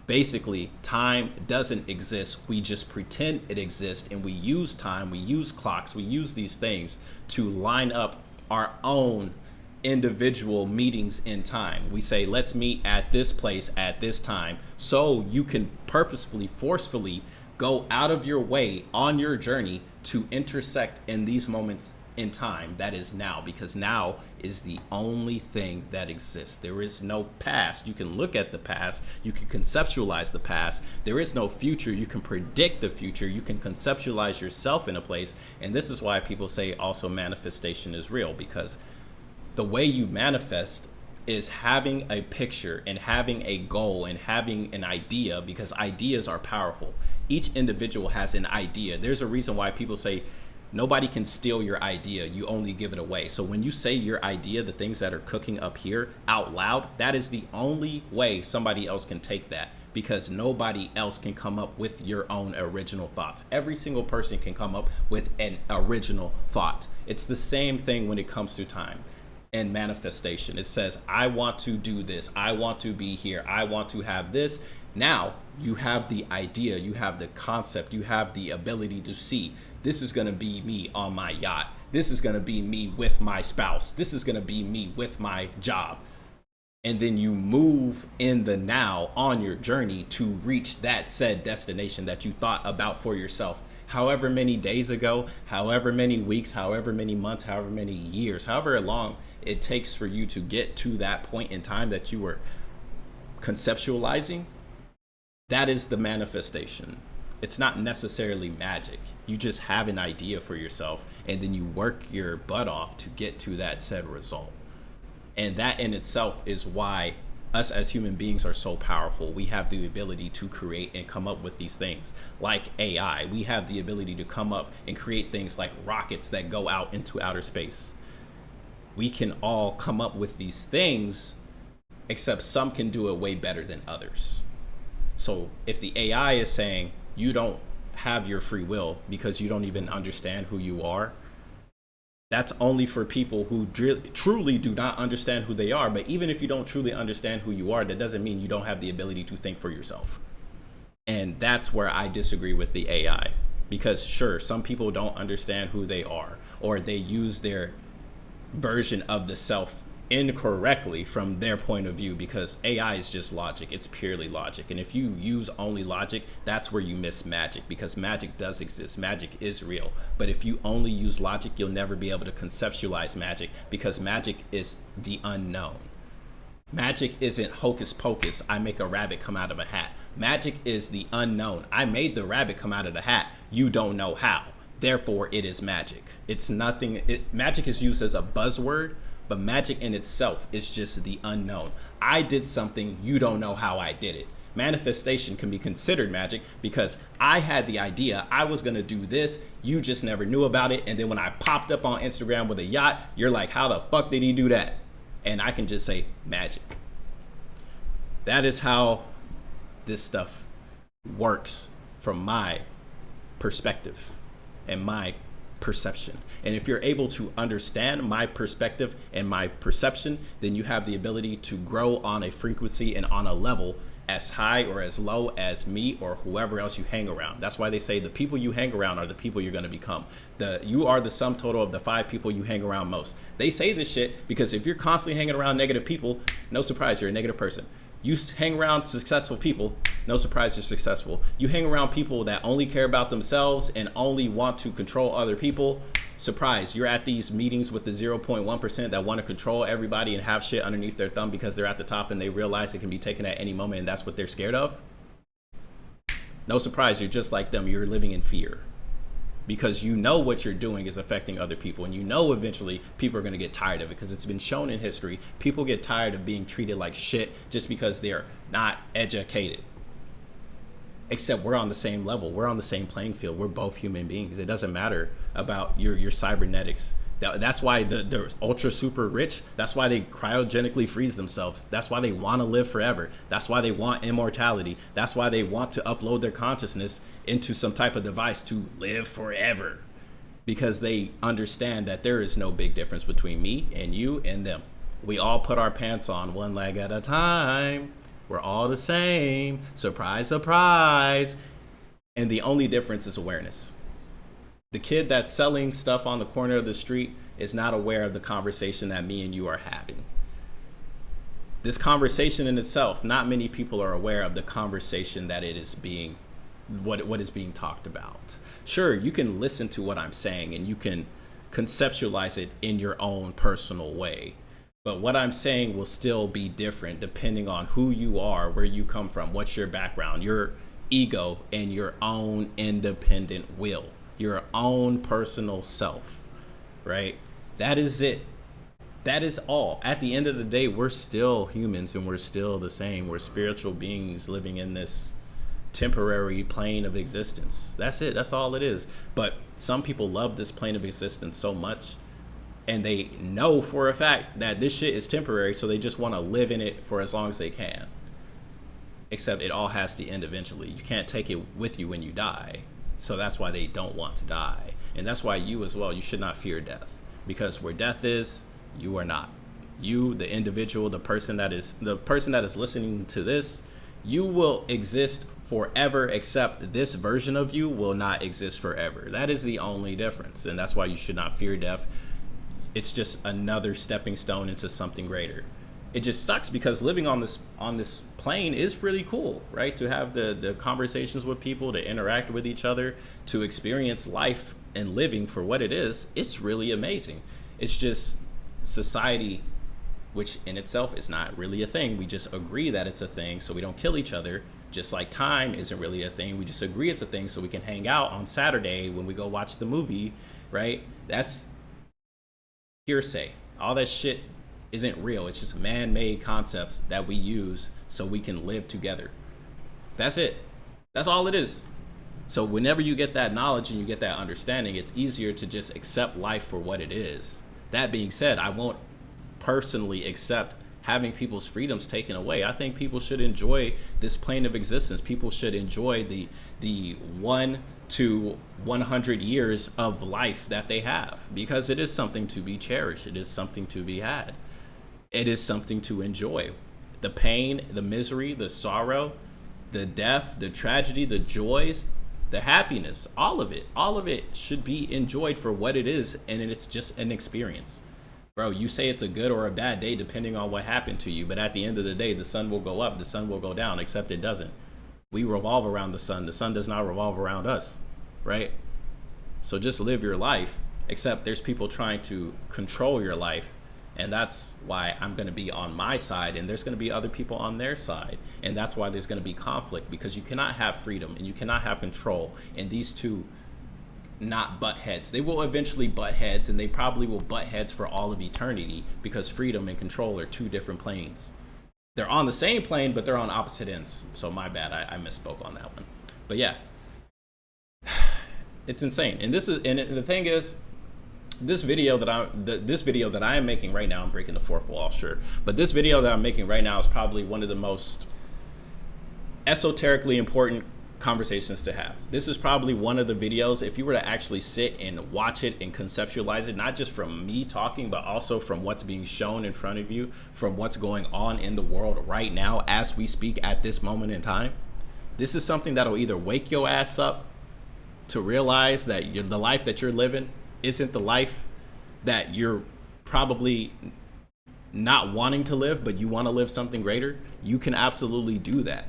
Speaker 1: Basically, time doesn't exist. We just pretend it exists, and we use time, we use clocks, we use these things to line up our own individual meetings in time. We say, let's meet at this place at this time, so you can purposefully, forcefully go out of your way on your journey to intersect in these moments in time that is now, because now is the only thing that exists. There is no past. You can look at the past, you can conceptualize the past. There is no future. You can predict the future. You can conceptualize yourself in a place. And this is why people say also manifestation is real, because the way you manifest is having a picture and having a goal and having an idea, because ideas are powerful. Each individual has an idea. There's a reason why people say nobody can steal your idea, you only give it away. So when you say your idea, the things that are cooking up here out loud, that is the only way somebody else can take that, because nobody else can come up with your own original thoughts. Every single person can come up with an original thought. It's the same thing when it comes to time and manifestation. It says, I want to do this, I want to be here, I want to have this. Now you have the idea, you have the concept, you have the ability to see, this is going to be me on my yacht, this is going to be me with my spouse, this is going to be me with my job. And then you move in the now on your journey to reach that said destination that you thought about for yourself however many days ago, however many weeks, however many months, however many years, however long it takes for you to get to that point in time that you were conceptualizing. That is the manifestation it's not necessarily magic. You just have an idea for yourself, and then you work your butt off to get to that said result. And that in itself is why us as human beings are so powerful. We have the ability to create and come up with these things like AI. We have the ability to come up and create things like rockets that go out into outer space. We can all come up with these things, except some can do it way better than others. So if the AI is saying you don't have your free will because you don't even understand who you are, that's only for people who truly do not understand who they are. But even if you don't truly understand who you are, that doesn't mean you don't have the ability to think for yourself. And that's where I disagree with the AI. Because sure, some people don't understand who they are, or they use their version of the self incorrectly from their point of view, because AI is just logic. It's purely logic. And if you use only logic, that's where you miss magic, because magic does exist. Magic is real. But if you only use logic, you'll never be able to conceptualize magic, because magic is the unknown. Magic isn't hocus pocus, I make a rabbit come out of a hat. Magic is the unknown. I made the rabbit come out of the hat. You don't know how. Therefore, it is magic. It's nothing. Magic is used as a buzzword, but magic in itself is just the unknown. I did something, you don't know how I did it. Manifestation can be considered magic because I had the idea, I was gonna do this, you just never knew about it. And then when I popped up on Instagram with a yacht, you're like, how the fuck did he do that? And I can just say magic. That is how this stuff works from my perspective and my perception. And if you're able to understand my perspective and my perception, then you have the ability to grow on a frequency and on a level as high or as low as me or whoever else you hang around. That's why they say the people you hang around are the people you're going to become. You are the sum total of the 5 people you hang around most. They say this shit because if you're constantly hanging around negative people, no surprise, you're a negative person. You hang around successful people, no surprise you're successful. You hang around people that only care about themselves and only want to control other people, surprise, you're at these meetings with the 0.1% that want to control everybody and have shit underneath their thumb because they're at the top and they realize it can be taken at any moment and that's what they're scared of. No surprise, you're just like them. You're living in fear because you know what you're doing is affecting other people, and you know eventually people are going to get tired of it because it's been shown in history. People get tired of being treated like shit just because they're not educated. Except we're on the same level. We're on the same playing field. We're both human beings. It doesn't matter about your cybernetics. That's why the ultra super rich, that's why they cryogenically freeze themselves. That's why they want to live forever. That's why they want immortality. That's why they want to upload their consciousness into some type of device to live forever. Because they understand that there is no big difference between me and you and them. We all put our pants on one leg at a time. We're all the same. Surprise, surprise. And the only difference is awareness. The kid that's selling stuff on the corner of the street is not aware of the conversation that me and you are having. This conversation in itself, not many people are aware of the conversation that it is being, what is being talked about. Sure, you can listen to what I'm saying and you can conceptualize it in your own personal way. But what I'm saying will still be different depending on who you are, where you come from, what's your background, your ego, and your own independent will. Your own personal self, right? That is it. That is all. At the end of the day, we're still humans and we're still the same. We're spiritual beings living in this temporary plane of existence. That's it. That's all it is. But some people love this plane of existence so much, and they know for a fact that this shit is temporary, so they just want to live in it for as long as they can. Except it all has to end eventually. You can't take it with you when you die. So that's why they don't want to die. And that's why you as well, you should not fear death. Because where death is, you are not. You, the individual, the person that is listening to this, you will exist forever, except this version of you will not exist forever. That is the only difference. And that's why you should not fear death. It's just another stepping stone into something greater. It just sucks because living on this plane is really cool, right? To have the conversations with people, to interact with each other, to experience life and living for what it is. It's really amazing. It's just society, which in itself is not really a thing. We just agree that it's a thing so we don't kill each other, Just like time isn't really a thing. We just agree it's a thing so we can hang out on Saturday when we go watch the movie, right? That's hearsay. All that shit isn't real. It's just man-made concepts that we use so we can live together. That's it. That's all it is. So whenever you get that knowledge and you get that understanding, it's easier to just accept life for what it is. That being said, I won't personally accept having people's freedoms taken away. I think people should enjoy this plane of existence. People should enjoy the 1 to 100 years of life that they have, because it is something to be cherished. It is something to be had. It is something to enjoy. The pain, the misery, the sorrow, the death, the tragedy, the joys, the happiness, all of it should be enjoyed for what it is, and it's just an experience. Bro, you say it's a good or a bad day depending on what happened to you, but at the end of the day, the sun will go up, the sun will go down, except it doesn't. We revolve around the sun does not revolve around us, right? So just live your life, except there's people trying to control your life, and that's why I'm going to be on my side, and there's going to be other people on their side, and that's why there's going to be conflict, because you cannot have freedom and you cannot have control, and these two not butt heads. They will eventually butt heads, and they probably will butt heads for all of eternity, because freedom and control are two different planes. They're on the same plane, but they're on opposite ends. So my bad, I misspoke on that one. But yeah, it's insane. And the thing is, this video that I am making right now, I'm breaking the fourth wall, sure, but this video that I'm making right now is probably one of the most esoterically important conversations to have. This is probably one of the videos, if you were to actually sit and watch it and conceptualize it, not just from me talking, but also from what's being shown in front of you, from what's going on in the world right now as we speak at this moment in time. This is something that'll either wake your ass up to realize that the life that you're living isn't the life that you're probably not wanting to live, but you want to live something greater. You can absolutely do that.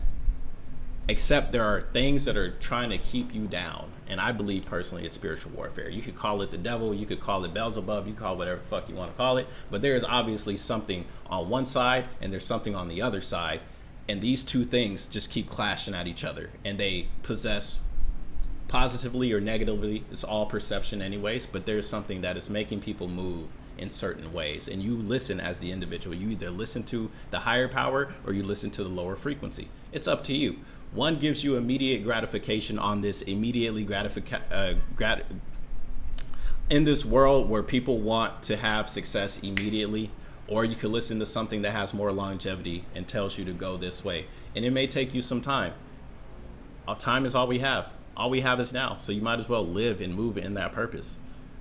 Speaker 1: Except there are things that are trying to keep you down. And I believe personally it's spiritual warfare. You could call it the devil, you could call it Beelzebub, you call it whatever the fuck you want to call it. But there is obviously something on one side and there's something on the other side. And these two things just keep clashing at each other. And they possess, positively or negatively, it's all perception anyways, but there's something that is making people move in certain ways. And you listen as the individual. You either listen to the higher power or you listen to the lower frequency. It's up to you. One gives you immediate gratification on this immediately in this world where people want to have success immediately, or you could listen to something that has more longevity and tells you to go this way. And it may take you some time. Time is all we have. All we have is now. So you might as well live and move in that purpose.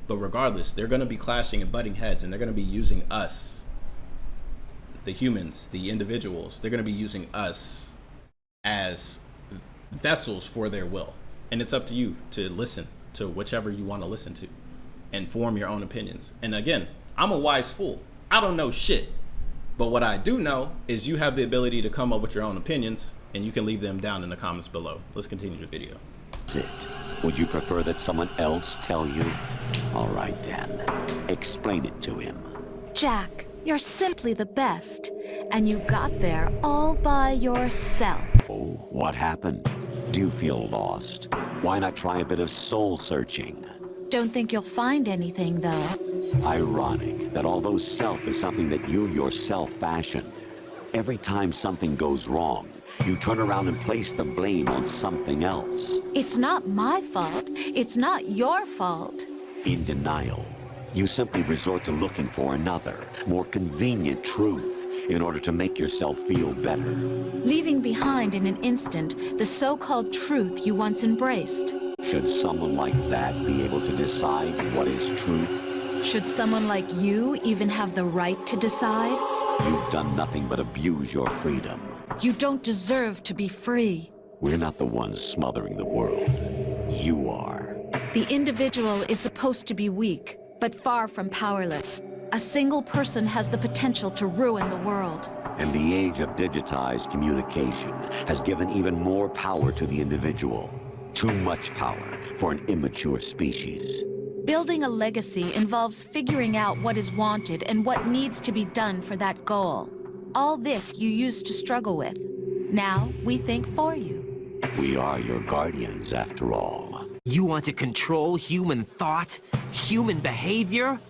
Speaker 1: But regardless, they're going to be clashing and butting heads, and they're going to be using us, the humans, the individuals. They're going to be using us as vessels for their will. And it's up to you to listen to whichever you want to listen to and form your own opinions. And again, I'm a wise fool. I don't know shit. But what I do know is you have the ability to come up with your own opinions, and you can leave them down in the comments below. Let's continue the video.
Speaker 3: Would you prefer that someone else tell you? All right then, explain it to him.
Speaker 5: Jack, you're simply the best. And you got there all by yourself.
Speaker 3: Oh, what happened? Do you feel lost? Why not try a bit of soul searching?
Speaker 5: Don't think you'll find anything, though.
Speaker 3: Ironic that although self is something that you yourself fashioned, every time something goes wrong, you turn around and place the blame on something else.
Speaker 5: It's not my fault. It's not your fault.
Speaker 3: In denial, you simply resort to looking for another, more convenient truth in order to make yourself feel better.
Speaker 5: Leaving behind in an instant the so-called truth you once embraced.
Speaker 3: Should someone like that be able to decide what is truth?
Speaker 5: Should someone like you even have the right to decide?
Speaker 3: You've done nothing but abuse your freedom.
Speaker 5: You don't deserve to be free.
Speaker 3: We're not the ones smothering the world. You are.
Speaker 5: The individual is supposed to be weak, but far from powerless. A single person has the potential to ruin the world.
Speaker 3: And the age of digitized communication has given even more power to the individual. Too much power for an immature species.
Speaker 5: Building a legacy involves figuring out what is wanted and what needs to be done for that goal. All this you used to struggle with. Now we think for you.
Speaker 3: We are your guardians, after all.
Speaker 4: You want to control human thought, human behavior?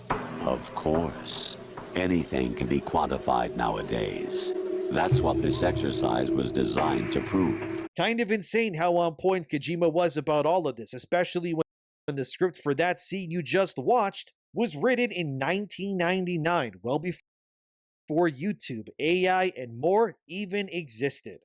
Speaker 3: Of course. Anything can be quantified nowadays. That's what this exercise was designed to prove.
Speaker 2: Kind of insane how on point Kojima was about all of this, especially when the script for that scene you just watched was written in 1999, well before YouTube, AI, and more even existed.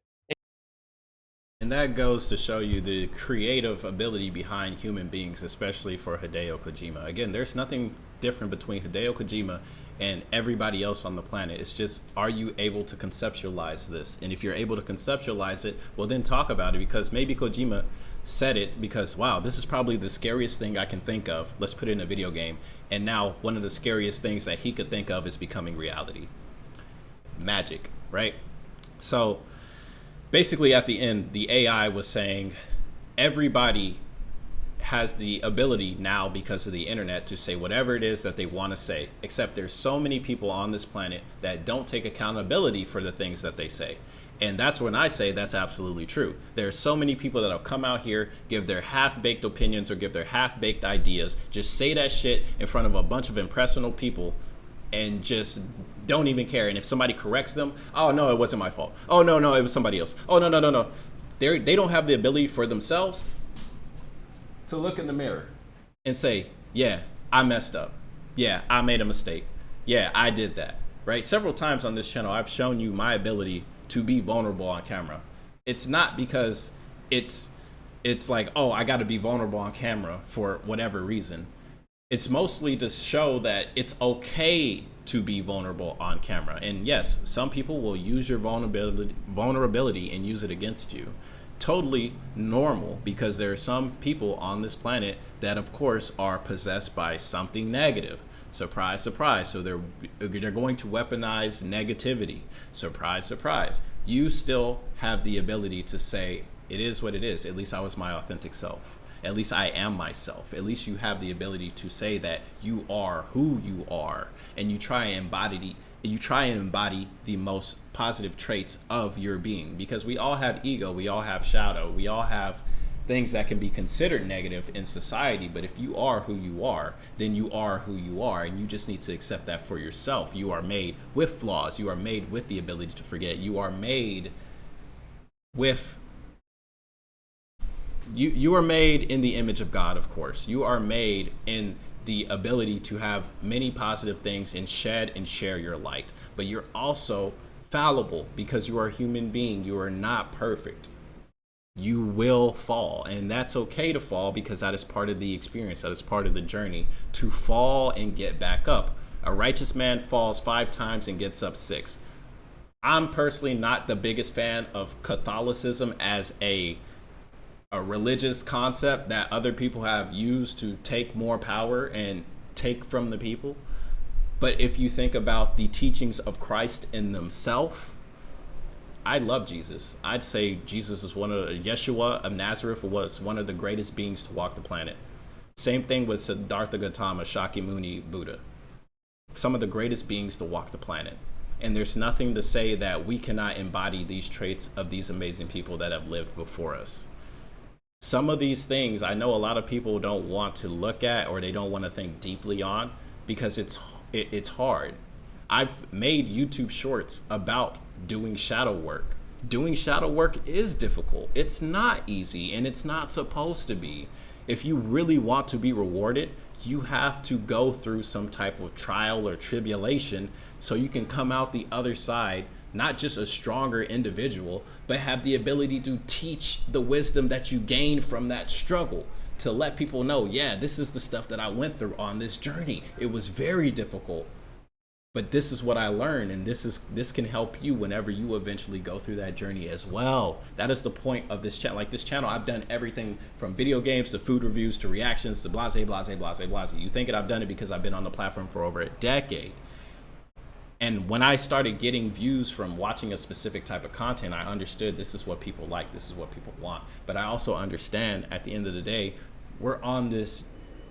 Speaker 1: And that goes to show you the creative ability behind human beings, especially for Hideo Kojima. Again, there's nothing different between Hideo Kojima and everybody else on the planet. It's just, are you able to conceptualize this? And if you're able to conceptualize it, well, then talk about it, because maybe Kojima said it because, wow, this is probably the scariest thing I can think of. Let's put it in a video game. And now one of the scariest things that he could think of is becoming reality. Magic, right? So basically at the end, the AI was saying everybody has the ability now, because of the internet, to say whatever it is that they want to say, except there's so many people on this planet that don't take accountability for the things that they say. And that's when I say that's absolutely true. There are so many people that'll come out here, give their half-baked opinions or give their half-baked ideas, just say that shit in front of a bunch of impressionable people and just don't even care. And if somebody corrects them, oh no, it wasn't my fault. Oh no, it was somebody else. Oh no. They don't have the ability for themselves to look in the mirror and say, yeah, I messed up. Yeah, I made a mistake. Yeah, I did that, right? Several times on this channel, I've shown you my ability to be vulnerable on camera. It's not because it's like, oh, I got to be vulnerable on camera for whatever reason. It's mostly to show that it's okay to be vulnerable on camera. And yes, some people will use your vulnerability and use it against you. Totally normal, because there are some people on this planet that of course are possessed by something negative. Surprise, surprise. So they're going to weaponize negativity. Surprise, surprise. You still have the ability to say, it is what it is. At least I was my authentic self. At least I am myself. At least you have the ability to say that you are who you are, and you try and embody the most positive traits of your being, because we all have ego, we all have shadow, we all have things that can be considered negative in society. But if you are who you are, then you are who you are, and you just need to accept that for yourself. You are made with flaws. You are made with the ability to forget. You are made with you are made in the image of God, of course. You are made in the ability to have many positive things and shed and share your light. But you're also fallible, because you are a human being. You are not perfect. You will fall, and that's okay to fall, because that is part of the experience. That is part of the journey, to fall and get back up. A righteous man falls 5 times and gets up 6. I'm personally not the biggest fan of Catholicism as a religious concept that other people have used to take more power and take from the people. But if you think about the teachings of Christ in themselves, I love Jesus. I'd say Jesus is Yeshua of Nazareth was one of the greatest beings to walk the planet. Same thing with Siddhartha Gautama, Shakyamuni, Buddha. Some of the greatest beings to walk the planet. And there's nothing to say that we cannot embody these traits of these amazing people that have lived before us. Some of these things I know a lot of people don't want to look at, or they don't want to think deeply on, because it's hard. I've made YouTube shorts about doing shadow work. Doing shadow work is difficult. It's not easy, and it's not supposed to be. If you really want to be rewarded, you have to go through some type of trial or tribulation so you can come out the other side not just a stronger individual, but have the ability to teach the wisdom that you gain from that struggle, to let people know, yeah, this is the stuff that I went through on this journey. It was very difficult, but this is what I learned, and this can help you whenever you eventually go through that journey as well. That is the point of this channel. Like this channel, I've done everything from video games to food reviews to reactions to blase, blase, blase, blase. You think I've done it because I've been on the platform for over a decade. And when I started getting views from watching a specific type of content, I understood this is what people like, this is what people want. But I also understand at the end of the day, we're on this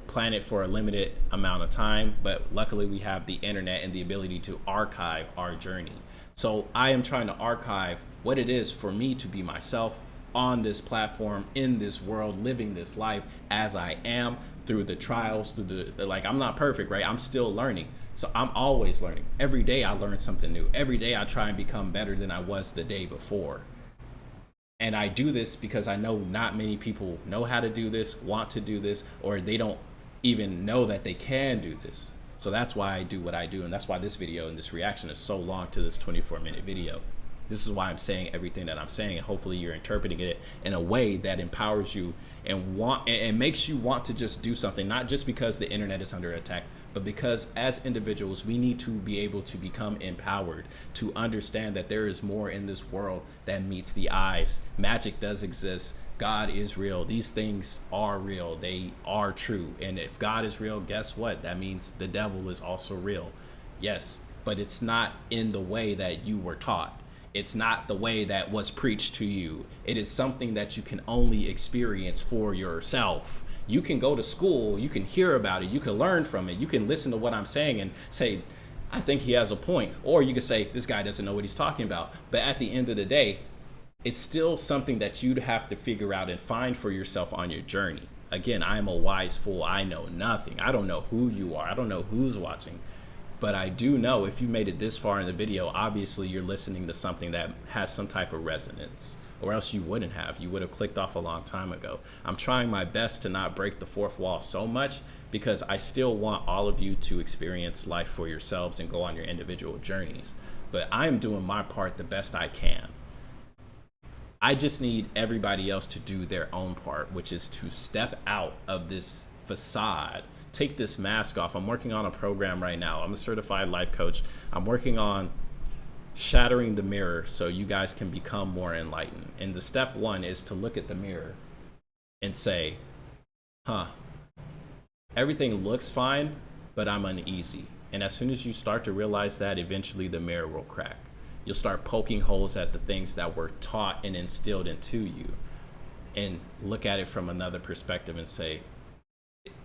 Speaker 1: planet for a limited amount of time, but luckily we have the internet and the ability to archive our journey. So I am trying to archive what it is for me to be myself on this platform, in this world, living this life as I am, through the trials, through the like, I'm not perfect, right? I'm still learning. So I'm always learning. Every day I learn something new. Every day I try and become better than I was the day before. And I do this because I know not many people know how to do this, want to do this, or they don't even know that they can do this. So that's why I do what I do. And that's why this video and this reaction is so long to this 24-minute video. This is why I'm saying everything that I'm saying, and hopefully you're interpreting it in a way that empowers you and makes you want to just do something, not just because the internet is under attack, but because as individuals, we need to be able to become empowered to understand that there is more in this world than meets the eyes. Magic does exist. God is real. These things are real. They are true. And if God is real, guess what? That means the devil is also real. Yes, but it's not in the way that you were taught. It's not the way that was preached to you. It is something that you can only experience for yourself. You can go to school, you can hear about it, you can learn from it, you can listen to what I'm saying and say, I think he has a point. Or you can say, this guy doesn't know what he's talking about. But at the end of the day, it's still something that you'd have to figure out and find for yourself on your journey. Again, I'm a wise fool. I know nothing. I don't know who you are. I don't know who's watching. But I do know if you made it this far in the video, obviously you're listening to something that has some type of resonance, or else you wouldn't have. You would have clicked off a long time ago. I'm trying my best to not break the fourth wall so much because I still want all of you to experience life for yourselves and go on your individual journeys. But I'm doing my part the best I can. I just need everybody else to do their own part, which is to step out of this facade. Take this mask off. I'm working on a program right now. I'm a certified life coach. I'm working on shattering the mirror so you guys can become more enlightened. And the step one is to look at the mirror and say, everything looks fine, but I'm uneasy. And as soon as you start to realize that, eventually the mirror will crack. You'll start poking holes at the things that were taught and instilled into you, and look at it from another perspective and say,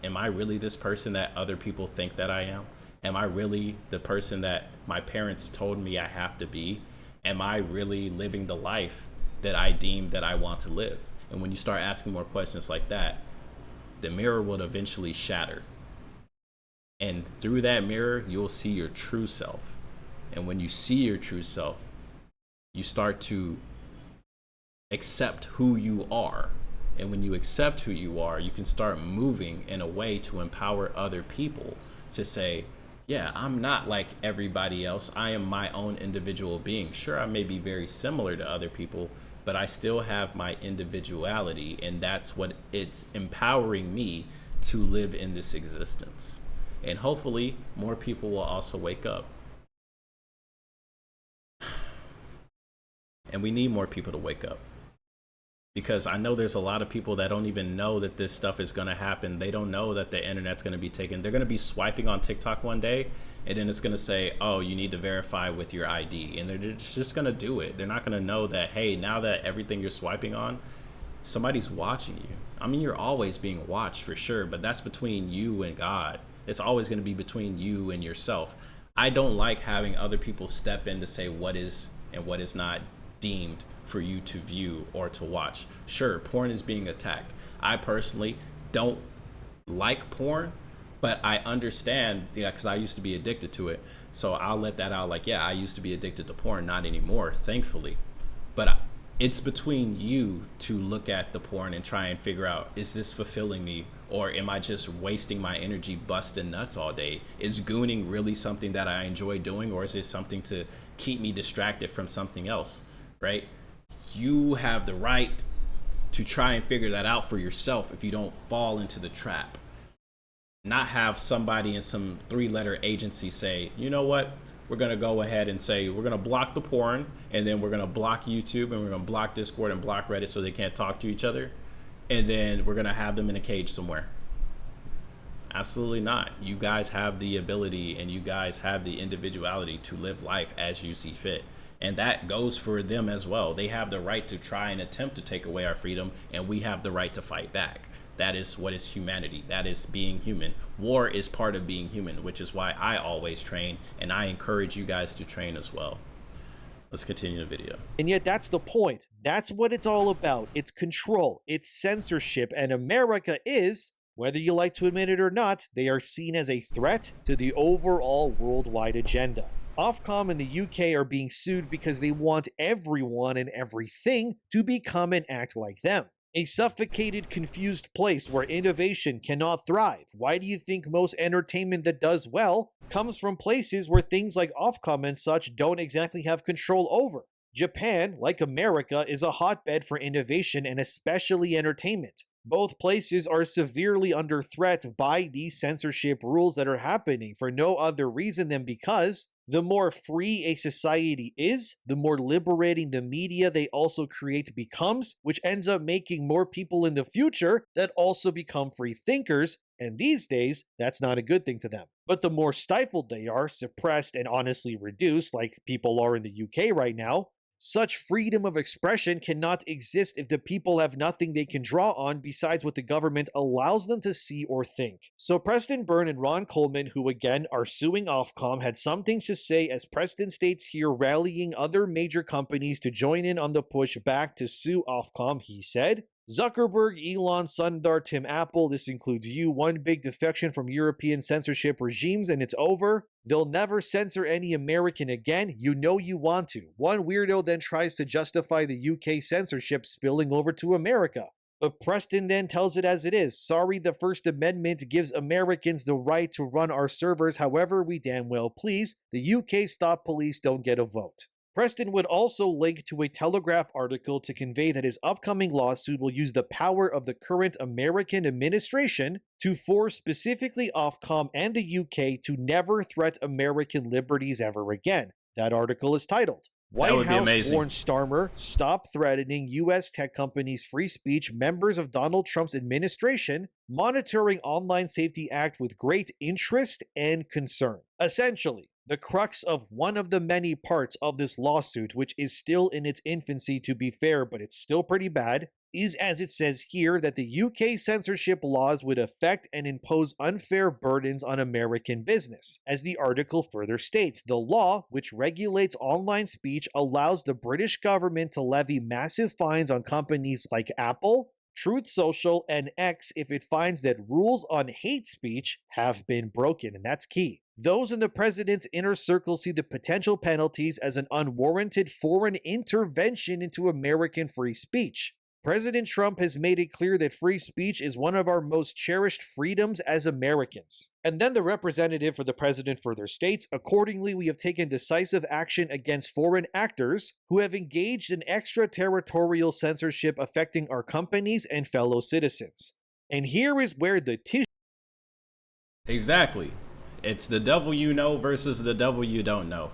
Speaker 1: am I really this person that other people think that I am? Am I really the person that my parents told me I have to be? Am I really living the life that I deem that I want to live? And when you start asking more questions like that, the mirror will eventually shatter. And through that mirror, you'll see your true self. And when you see your true self, you start to accept who you are. And when you accept who you are, you can start moving in a way to empower other people to say, yeah, I'm not like everybody else. I am my own individual being. Sure, I may be very similar to other people, but I still have my individuality. And that's what it's empowering me to live in this existence. And hopefully more people will also wake up. And we need more people to wake up. Because I know there's a lot of people that don't even know that this stuff is going to happen. They don't know that the internet's going to be taken. They're going to be swiping on TikTok one day, and then it's going to say, oh, you need to verify with your ID. And they're just going to do it. They're not going to know that, hey, now that everything you're swiping on, somebody's watching you. I mean, you're always being watched for sure, but that's between you and God. It's always going to be between you and yourself. I don't like having other people step in to say what is and what is not deemed for you to view or to watch. Sure, porn is being attacked. I personally don't like porn, but I understand, because I used to be addicted to it. So I'll let that out like, yeah, I used to be addicted to porn, not anymore, thankfully. But it's between you to look at the porn and try and figure out, is this fulfilling me? Or am I just wasting my energy busting nuts all day? Is gooning really something that I enjoy doing, or is it something to keep me distracted from something else, right? You have the right to try and figure that out for yourself if you don't fall into the trap. Not have somebody in some 3-letter agency say, you know what, we're going to go ahead and say we're going to block the porn, and then we're going to block YouTube, and we're going to block Discord and block Reddit so they can't talk to each other, and then we're going to have them in a cage somewhere. Absolutely not. You guys have the ability, and you guys have the individuality to live life as you see fit. And that goes for them as well. They have the right to try and attempt to take away our freedom, and we have the right to fight back. That is what is humanity. That is being human. War is part of being human, which is why I always train, and I encourage you guys to train as well. Let's continue the video.
Speaker 2: And yet that's the point. That's what it's all about. It's control, it's censorship, and America is, whether you like to admit it or not, they are seen as a threat to the overall worldwide agenda. Ofcom and the UK are being sued because they want everyone and everything to become and act like them. A suffocated, confused place where innovation cannot thrive. Why do you think most entertainment that does well comes from places where things like Ofcom and such don't exactly have control over? Japan, like America, is a hotbed for innovation and especially entertainment. Both places are severely under threat by these censorship rules that are happening for no other reason than because the more free a society is, the more liberating the media they also create becomes, which ends up making more people in the future that also become free thinkers, and these days, that's not a good thing to them. But the more stifled they are, suppressed, and honestly reduced, like people are in the UK right now, such freedom of expression cannot exist if the people have nothing they can draw on besides what the government allows them to see or think. So Preston Byrne and Ron Coleman, who again are suing Ofcom, had some things to say as Preston states here, rallying other major companies to join in on the push back to sue Ofcom. He said, Zuckerberg, Elon, Sundar, Tim Apple, this includes you, one big defection from European censorship regimes and it's over. They'll never censor any American again. You know you want to. One weirdo then tries to justify the UK censorship spilling over to America. But Preston then tells it as it is. Sorry, the First Amendment gives Americans the right to run our servers however we damn well please. The UK stop police don't get a vote. Preston would also link to a Telegraph article to convey that his upcoming lawsuit will use the power of the current American administration to force specifically Ofcom and the UK to never threat American liberties ever again. That article is titled, White House warns Starmer, stop threatening U.S. tech companies' free speech, members of Donald Trump's administration, monitoring Online Safety Act with great interest and concern. Essentially, the crux of one of the many parts of this lawsuit, which is still in its infancy to be fair, but it's still pretty bad, is as it says here that the UK censorship laws would affect and impose unfair burdens on American business. As the article further states, the law, which regulates online speech, allows the British government to levy massive fines on companies like Apple, Truth Social, and X if it finds that rules on hate speech have been broken, and that's key. Those in the president's inner circle see the potential penalties as an unwarranted foreign intervention into American free speech. President Trump has made it clear that free speech is one of our most cherished freedoms as Americans. And then the representative for the president further states, accordingly, we have taken decisive action against foreign actors who have engaged in extraterritorial censorship affecting our companies and fellow citizens. And here is where the tissue.
Speaker 1: Exactly. It's the devil you know versus the devil you don't know.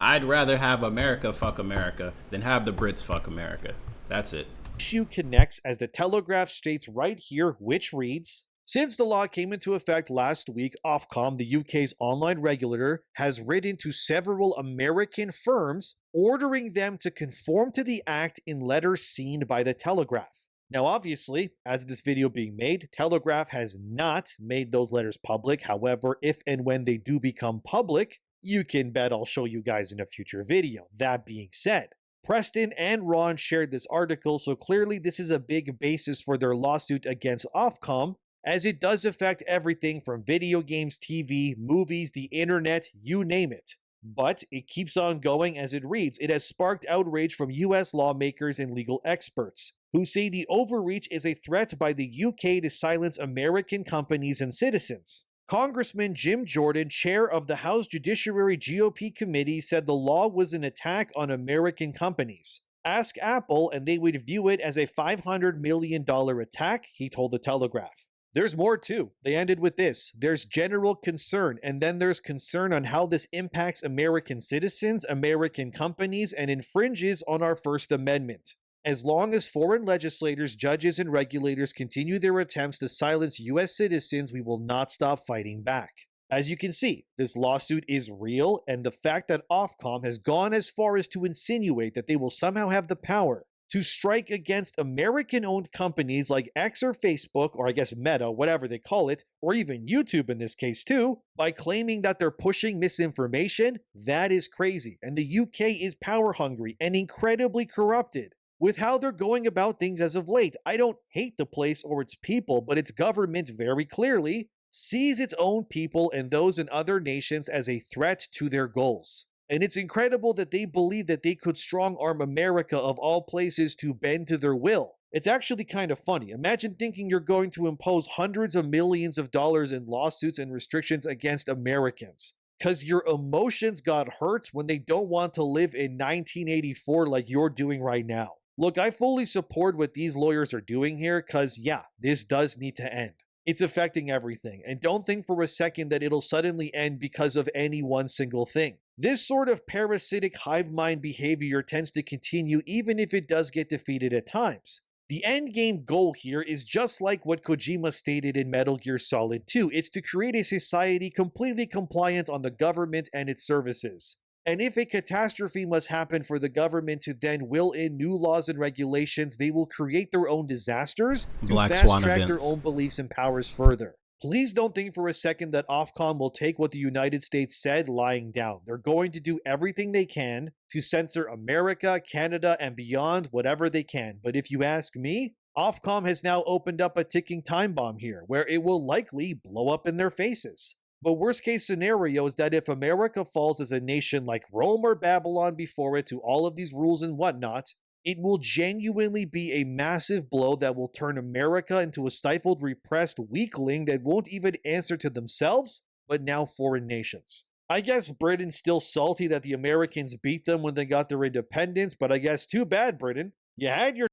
Speaker 1: I'd rather have America fuck America than have the Brits fuck America. That's it.
Speaker 2: Issue connects as the Telegraph states right here, which reads, since the law came into effect last week, Ofcom, the UK's online regulator, has written to several American firms ordering them to conform to the act in letters seen by the Telegraph. Now, obviously, as this video being made, Telegraph has not made those letters public. However, if and when they do become public, you can bet I'll show you guys in a future video. That being said, Preston and Ron shared this article, so clearly this is a big basis for their lawsuit against Ofcom, as it does affect everything from video games, TV, movies, the internet, you name it. But it keeps on going as it reads. It has sparked outrage from US lawmakers and legal experts, who say the overreach is a threat by the UK to silence American companies and citizens. Congressman Jim Jordan, chair of the House Judiciary GOP committee, said the law was an attack on American companies. Ask Apple and they would view it as a $500 million attack, he told the Telegraph. There's more too. They ended with this. There's general concern, and then there's concern on how this impacts American citizens, American companies, and infringes on our First Amendment. As long as foreign legislators, judges, and regulators continue their attempts to silence U.S. citizens, we will not stop fighting back. As you can see, this lawsuit is real, and the fact that Ofcom has gone as far as to insinuate that they will somehow have the power to strike against American-owned companies like X or Facebook, or I guess Meta, whatever they call it, or even YouTube in this case too, by claiming that they're pushing misinformation. That is crazy. And the UK is power hungry and incredibly corrupted. With how they're going about things as of late, I don't hate the place or its people, but its government very clearly sees its own people and those in other nations as a threat to their goals. And it's incredible that they believe that they could strong arm America of all places to bend to their will. It's actually kind of funny. Imagine thinking you're going to impose hundreds of millions of dollars in lawsuits and restrictions against Americans because your emotions got hurt when they don't want to live in 1984 like you're doing right now. Look, I fully support what these lawyers are doing here because, yeah, this does need to end. It's affecting everything, and don't think for a second that it'll suddenly end because of any one single thing. This sort of parasitic hive mind behavior tends to continue even if it does get defeated at times. The endgame goal here is just like what Kojima stated in Metal Gear Solid 2. It's to create a society completely compliant on the government and its services. And if a catastrophe must happen for the government to then will in new laws and regulations, they will create their own disasters to
Speaker 1: Black
Speaker 2: fast
Speaker 1: Swan
Speaker 2: track their
Speaker 1: events.
Speaker 2: own beliefs and powers further. Please don't think for a second that Ofcom will take what the United States said lying down. They're going to do everything they can to censor America, Canada, and beyond whatever they can. But if you ask me, Ofcom has now opened up a ticking time bomb here where it will likely blow up in their faces. But worst case scenario is that if America falls as a nation like Rome or Babylon before it to all of these rules and whatnot, it will genuinely be a massive blow that will turn America into a stifled, repressed weakling that won't even answer to themselves, but now foreign nations. I guess Britain's still salty that the Americans beat them when they got their independence, but I guess too bad, Britain. You had your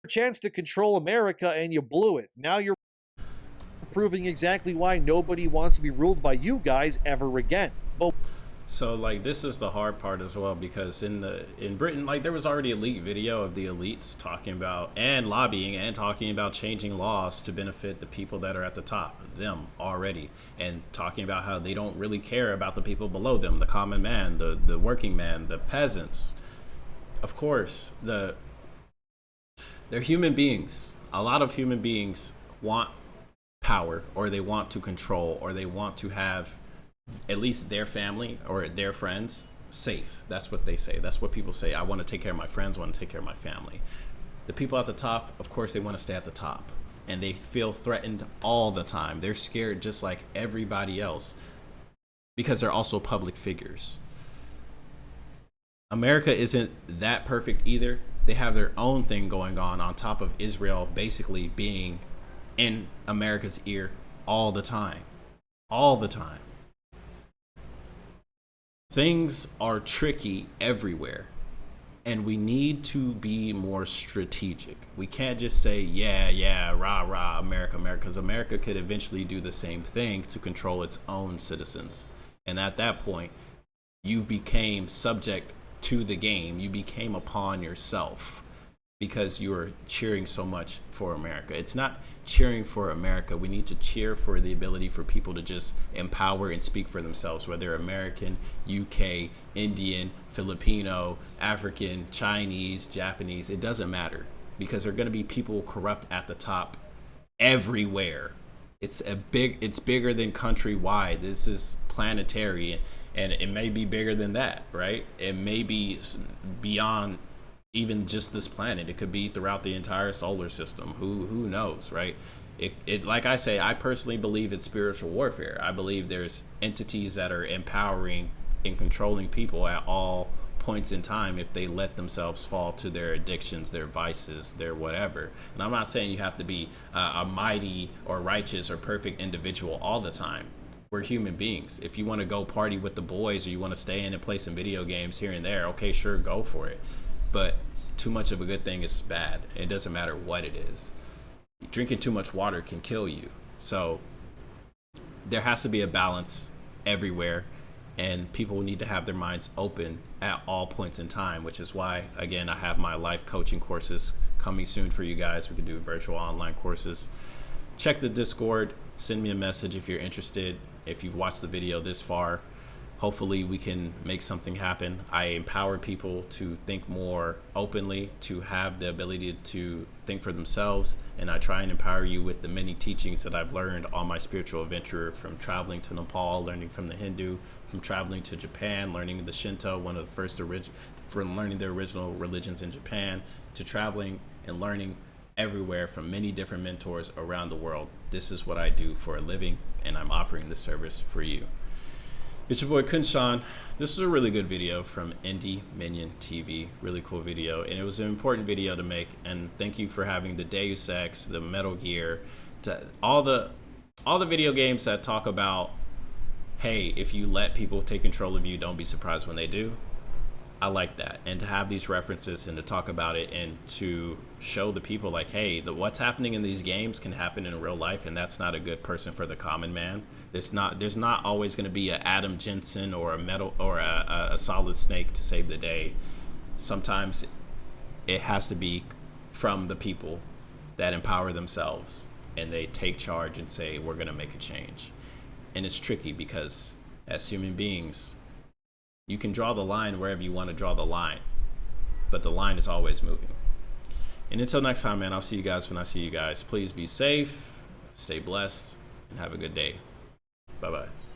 Speaker 2: chance to control America and you blew it. Now you're proving exactly why nobody wants to be ruled by you guys ever again. But
Speaker 1: So like this is the hard part as well, because in Britain, like there was already a leaked video of the elites talking about and lobbying and talking about changing laws to benefit the people that are at the top, them already, and talking about how they don't really care about the people below them, the common man, the working man, the peasants. Of course, they're human beings. A lot of human beings want power, or they want to control, or they want to have at least their family or their friends safe. That's what they say. That's what people say. I want to take care of my friends, I want to take care of my family. The people at the top, of course, they want to stay at the top, and they feel threatened all the time. They're scared just like everybody else because they're also public figures. America isn't that perfect either. They have their own thing going on top of Israel basically being in America's ear all the time. All the time. Things are tricky everywhere, and we need to be more strategic. We can't just say, yeah, rah, rah, America, because America could eventually do the same thing to control its own citizens. And at that point, you became subject to the game. You became a pawn yourself because you are cheering so much for America. It's not cheering for America. We need to cheer for the ability for people to just empower and speak for themselves, whether American, UK, Indian, Filipino, African, Chinese, Japanese, it doesn't matter, because there are going to be people corrupt at the top everywhere. It's bigger than countrywide. This is planetary, and it may be bigger than that, right? It may be beyond even just this planet. It could be throughout the entire solar system. Who knows, right? It like I say, I personally believe it's spiritual warfare. I believe there's entities that are empowering and controlling people at all points in time if they let themselves fall to their addictions, their vices, their whatever. And I'm not saying you have to be a mighty or righteous or perfect individual all the time. We're human beings. If you want to go party with the boys, or you want to stay in and play some video games here and there, okay, sure, go for it. But too much of a good thing is bad. It doesn't matter what it is. Drinking too much water can kill you. So there has to be a balance everywhere, and people need to have their minds open at all points in time, which is why, again, I have my life coaching courses coming soon for you guys. We can do virtual online courses. Check the Discord. Send me a message if you're interested. If you've watched the video this far, Hopefully we can make something happen. I empower people to think more openly, to have the ability to think for themselves. And I try and empower you with the many teachings that I've learned on my spiritual adventure, from traveling to Nepal, learning from the Hindu, from traveling to Japan, learning the Shinto, one of the first from learning the original religions in Japan, to traveling and learning everywhere from many different mentors around the world. This is what I do for a living, and I'm offering this service for you. It's your boy KhunShawn. This is a really good video from ENDYMIONtv. Really cool video, and it was an important video to make. And thank you for having the Deus Ex, the Metal Gear, all the video games that talk about, hey, if you let people take control of you, don't be surprised when they do. I like that, and to have these references and to talk about it and to show the people like, hey, what's happening in these games can happen in real life, and that's not a good person for the common man. There's not always going to be an Adam Jensen or a metal or a Solid Snake to save the day. Sometimes it has to be from the people that empower themselves and they take charge and say, we're going to make a change. And it's tricky because as human beings, you can draw the line wherever you want to draw the line, but the line is always moving. And until next time, man, I'll see you guys when I see you guys. Please be safe, stay blessed, and have a good day. Bye-bye.